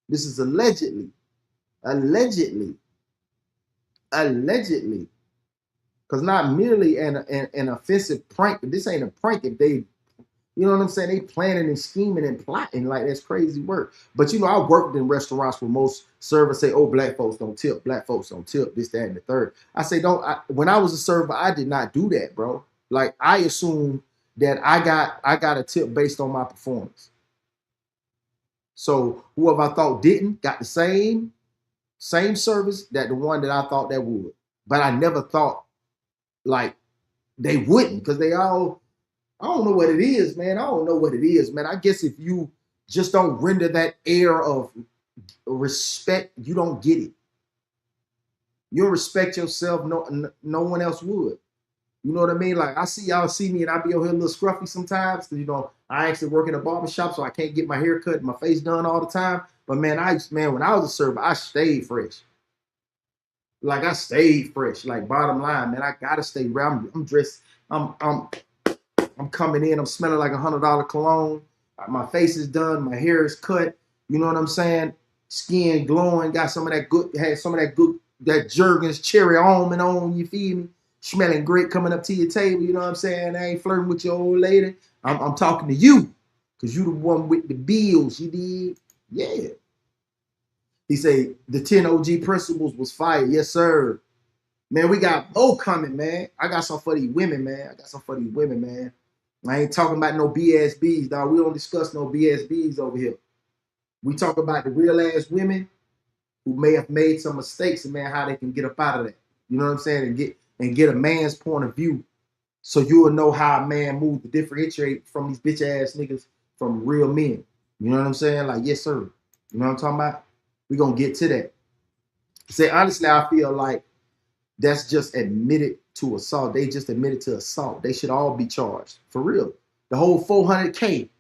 This is allegedly. Allegedly. Because not merely an offensive prank. This ain't a prank if they, you know what I'm saying? They planning and scheming and plotting. Like, that's crazy work. But, you know, I worked in restaurants where most servers say, oh, black folks don't tip. Black folks don't tip. This, that, and the third. I say, when I was a server, I did not do that, bro. Like, I assumed that I got a tip based on my performance. So whoever I thought didn't got the same service that the one that I thought that would. But I never thought, like, they wouldn't, because they all, I don't know what it is, man. I guess if you just don't render that air of respect, you don't get it. You'll respect yourself, no one else would. You know what I mean? Like, I see y'all see me and I be over here a little scruffy sometimes, because, you know, I actually work in a barbershop, so I can't get my hair cut and my face done all the time. But man, when I was a server, I stayed fresh. Like, I stayed fresh. Like, bottom line, man, I gotta stay around. I'm dressed. I'm coming in. I'm smelling like $100 cologne. My face is done. My hair is cut. You know what I'm saying? Skin glowing. Got some of that good. Had some of that good. That Jergens cherry almond on. You feel me? Smelling great coming up to your table. You know what I'm saying? I ain't flirting with your old lady. I'm talking to you, because you the one with the bills. You did? Yeah. He say the 10 OG principles was fire. Yes, sir. Man, we got more coming, man. I got some for these women, man. I ain't talking about no BSBs, dog. We don't discuss no BSBs over here. We talk about the real ass women who may have made some mistakes, and man, how they can get up out of that. You know what I'm saying? And get a man's point of view, so you'll know how a man moves to differentiate from these bitch ass niggas from real men. You know what I'm saying? Like, yes, sir. You know what I'm talking about? We're gonna get to that. Say, honestly, I feel like that's just admitted to assault. They just admitted to assault. They should all be charged. For real. The whole 400K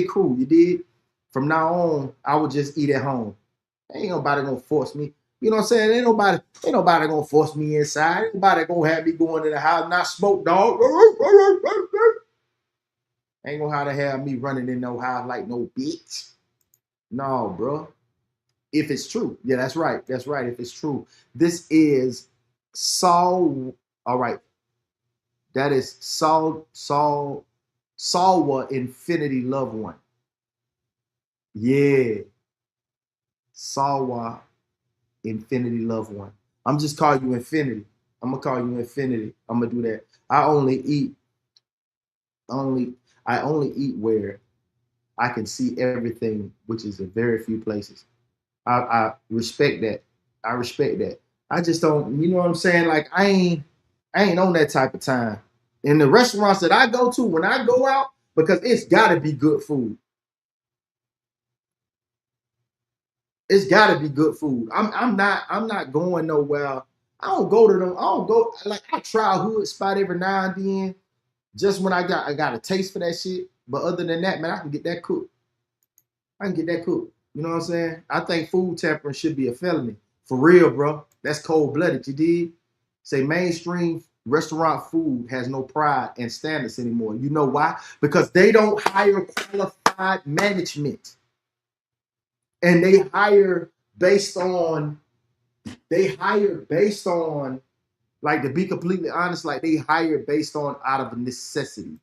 crew, you did? From now on, I would just eat at home. Ain't nobody gonna force me. You know what I'm saying? Ain't nobody gonna force me inside. Ain't nobody gonna have me going in the house, not smoke, dog. Ain't gonna have me running in no house like no bitch. No, bro. If it's true. Yeah, that's right. If it's true. This is Saul. All right. That is Salwa Infinity Loved One. Yeah. Salwa Infinity Loved One. I'm just calling you Infinity. I'm gonna call you Infinity. I'm gonna do that. I only eat where I can see everything, which is in very few places. I respect that. I just don't, you know what I'm saying? Like, I ain't on that type of time. In the restaurants that I go to, when I go out, because it's gotta be good food. It's gotta be good food. I'm not going nowhere. I don't go to them. I don't go, like, I try a hood spot every now and then, just when I got a taste for that shit. But other than that, man, I can get that cooked. You know what I'm saying? I think food tampering should be a felony. For real, bro. That's cold-blooded, you did? Say mainstream restaurant food has no pride and standards anymore. You know why? Because they don't hire qualified management. And they hire based on They hire based on, like, to be completely honest, like they hire based on out of necessity.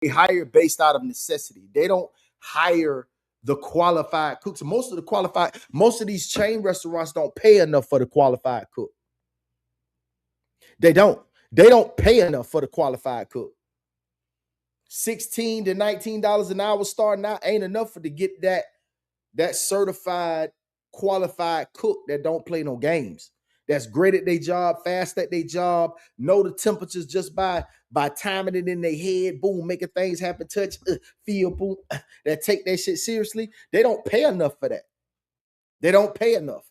They hire based out of necessity. They don't hire the qualified cooks. Most of these chain restaurants don't pay enough for the qualified cook. They don't. They don't pay enough for the qualified cook. $16 to $19 an hour starting out ain't enough to get that certified qualified cook that don't play no games. That's great at their job, fast at their job, know the temperatures just by timing it in their head, boom, making things happen, touch, feel, boom, that take that shit seriously. They don't pay enough for that. They don't pay enough.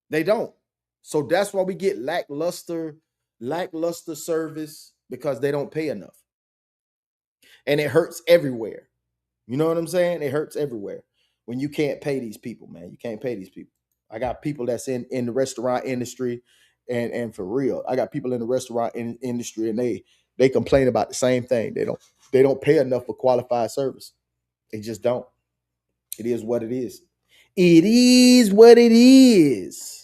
They don't. So that's why we get lackluster service, because they don't pay enough. And it hurts everywhere. You know what I'm saying? It hurts everywhere when you can't pay these people, man. You can't pay these people. I got people that's in the restaurant industry, and for real, I got people in the restaurant industry, and they complain about the same thing. They don't pay enough for qualified service. They just don't. It is what it is. It is what it is.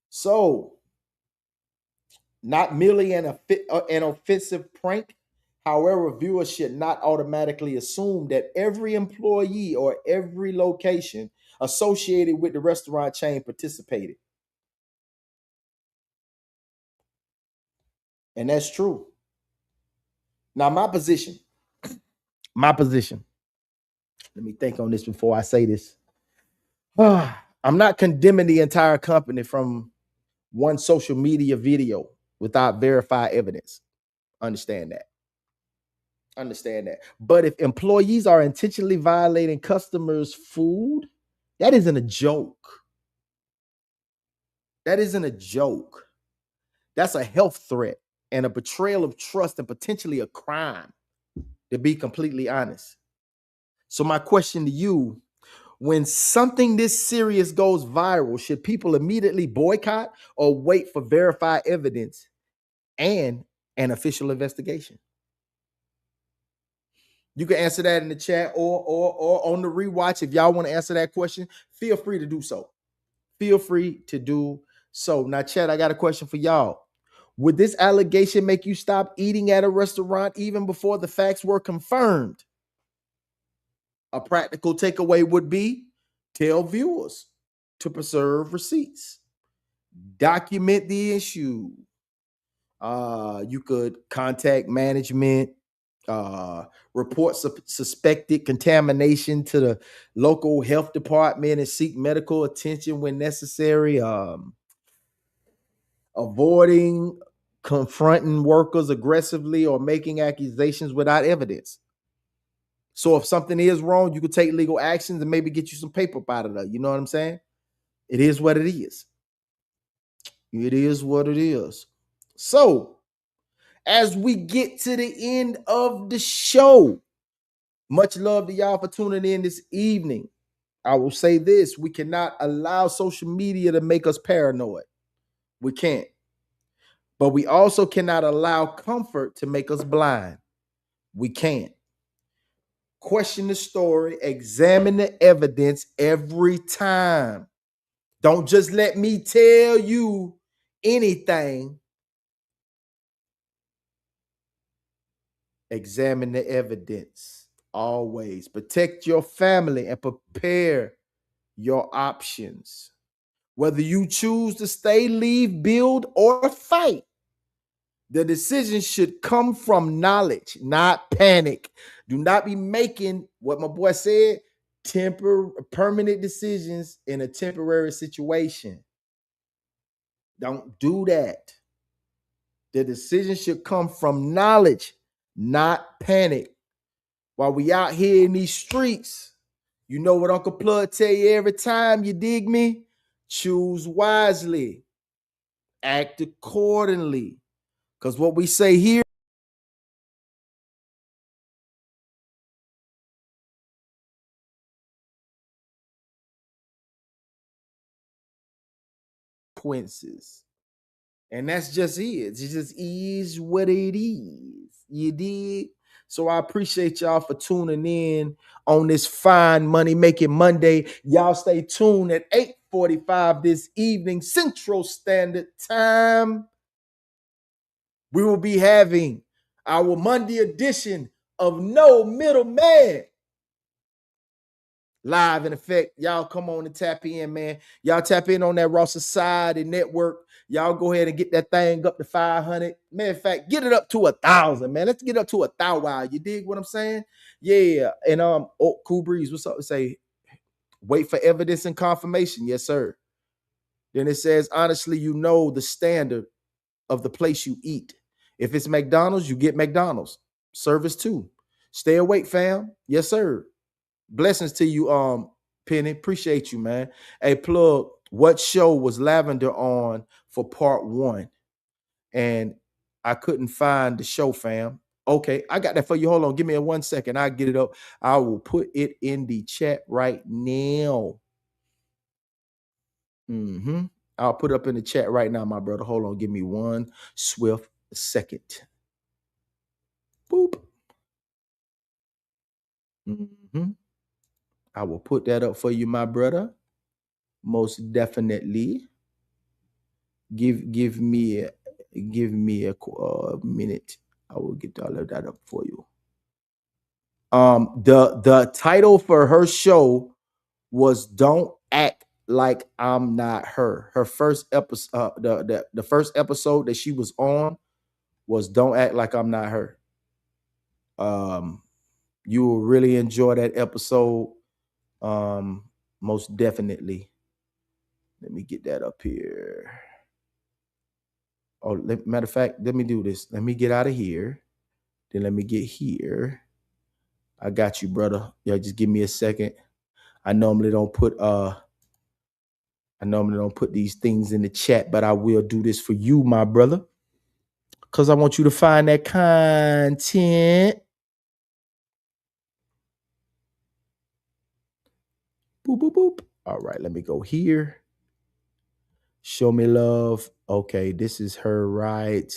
So not merely an offensive prank. However, viewers should not automatically assume that every employee or every location associated with the restaurant chain participated. And that's true. Now, my position, let me think on this before I say this. I'm not condemning the entire company from one social media video without verified evidence. Understand that. But if employees are intentionally violating customers' food, that isn't a joke. That's a health threat and a betrayal of trust and potentially a crime, to be completely honest. So my question to you, when something this serious goes viral, should people immediately boycott or wait for verified evidence and an official investigation? You can answer that in the chat or on the rewatch. If y'all want to answer that question, feel free to do so. Now, chat, I got a question for y'all. Would this allegation make you stop eating at a restaurant even before the facts were confirmed? A practical takeaway would be tell viewers to preserve receipts. Document the issue. You could contact management, report suspected contamination to the local health department and seek medical attention when necessary. Avoiding confronting workers aggressively or making accusations without evidence. So if something is wrong, you could take legal actions and maybe get you some paper out of that. You know what I'm saying? It is what it is. It is what it is. So as we get to the end of the show, much love to y'all for tuning in this evening. I will say this: we cannot allow social media to make us paranoid. We can't. But we also cannot allow comfort to make us blind. We can't. Question the story, examine the evidence every time. Don't just let me tell you anything. Examine the evidence always. Protect your family and prepare your options. Whether you choose to stay, leave, build, or fight, the decision should come from knowledge, not panic. Do not be making what my boy said, permanent decisions in a temporary situation. Don't do that. The decision should come from knowledge, not panic. While we out here in these streets, you know what Uncle Plug tell you every time, you dig me? Choose wisely. Act accordingly. Because what we say here, consequences. And that's just it. It just is what it is. You did. So I appreciate y'all for tuning in on this fine money making Monday. Y'all stay tuned at 8:45 this evening, Central Standard Time. We will be having our Monday edition of No Middleman live in effect. Y'all come on and tap in, man. Y'all tap in on that Raw Society Network. Y'all go ahead and get that thing up to 500. Matter of fact, get it up to 1,000, man. Let's get up to 1,000. You dig what I'm saying? Yeah. And Cool Breeze, what's up? Say, wait for evidence and confirmation. Yes, sir. Then it says, honestly, you know the standard of the place you eat. If it's McDonald's, you get McDonald's. Service too. Stay awake, fam. Yes, sir. Blessings to you, Penny. Appreciate you, man. Hey, Plug, what show was Lavender on for part 1? And I couldn't find the show, fam. Okay, I got that for you. Hold on. Give me 1 second. I'll get it up. I will put it in the chat right now. I'll put it up in the chat right now, my brother. Hold on. Give me 1 swift second. Boop. I will put that up for you, my brother. Most definitely. Give me a minute. I will get all of that up for you. The title for her show was "Don't Act Like I'm Not Her." Her first episode, the first episode that she was on was "Don't Act Like I'm Not Her." You will really enjoy that episode. Most definitely. Let me get that up here. Oh, matter of fact, let me do this. Let me get out of here. Then let me get here. I got you, brother. Y'all just give me a second. I normally don't put these things in the chat, but I will do this for you, my brother. Because I want you to find that content. Boop, boop, boop. All right, let me go here. Show me love. Okay, this is her right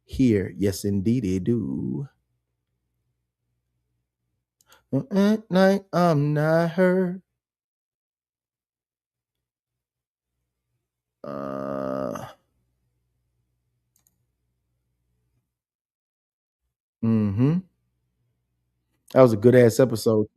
here. Yes, indeed, they do. Like I'm not her. That was a good ass episode.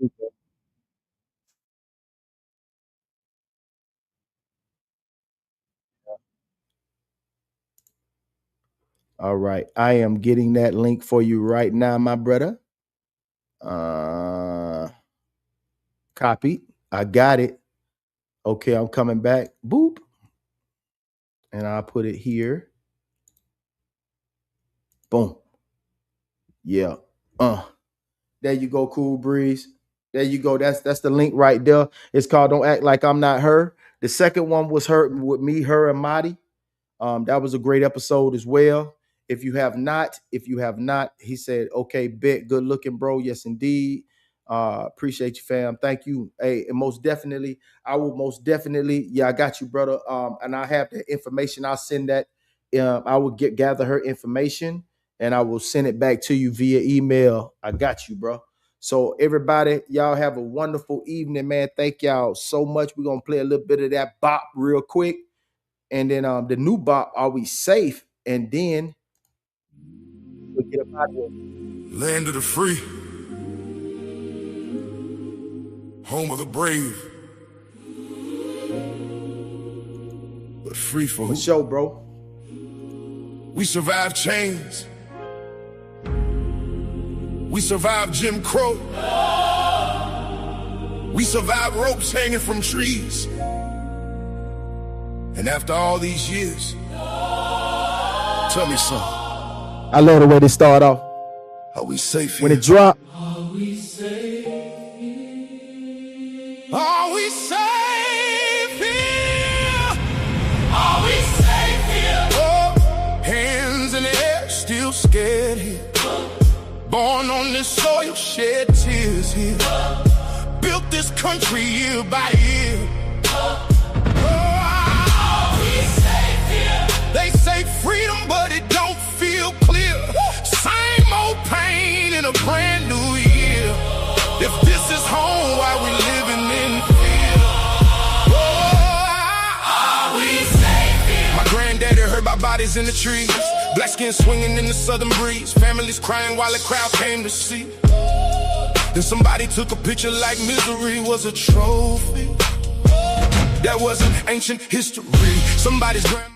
All right. I am getting that link for you right now, my brother. Copy. I got it. Okay, I'm coming back. Boop. And I'll put it here. Boom. Yeah. There you go, Cool Breeze. There you go. That's the link right there. It's called "Don't Act Like I'm Not Her." The second one was her with me, her, and Marty. That was a great episode as well. If you have not, he said, okay, bet, good looking, bro. Yes, indeed. Appreciate you, fam. Thank you. Hey, and most definitely, I got you, brother. And I have the information. I'll send that. I will gather her information and I will send it back to you via email. I got you, bro. So everybody, y'all have a wonderful evening, man. Thank y'all so much. We're going to play a little bit of that bop real quick. And then the new bop, "Are We Safe?" And then we'll get up out of here. Land of the free, home of the brave, but free for who? For sure, bro. We survived chains. We survived Jim Crow. We survived ropes hanging from trees. And after all these years, tell me something. I love the way they start off. Are we safe when here? it drop? Are we safe? Are we safe here? Are we safe here? Oh, hands in the air, still scared here. Born on this soil, shed tears here. Built this country year by year. They say freedom, but it don't feel clear. Same old pain in a brain. bodies in the trees, black skin swinging in the southern breeze, families crying while the crowd came to see. Then somebody took a picture like misery was a trophy. That was an ancient history. Somebody's grandma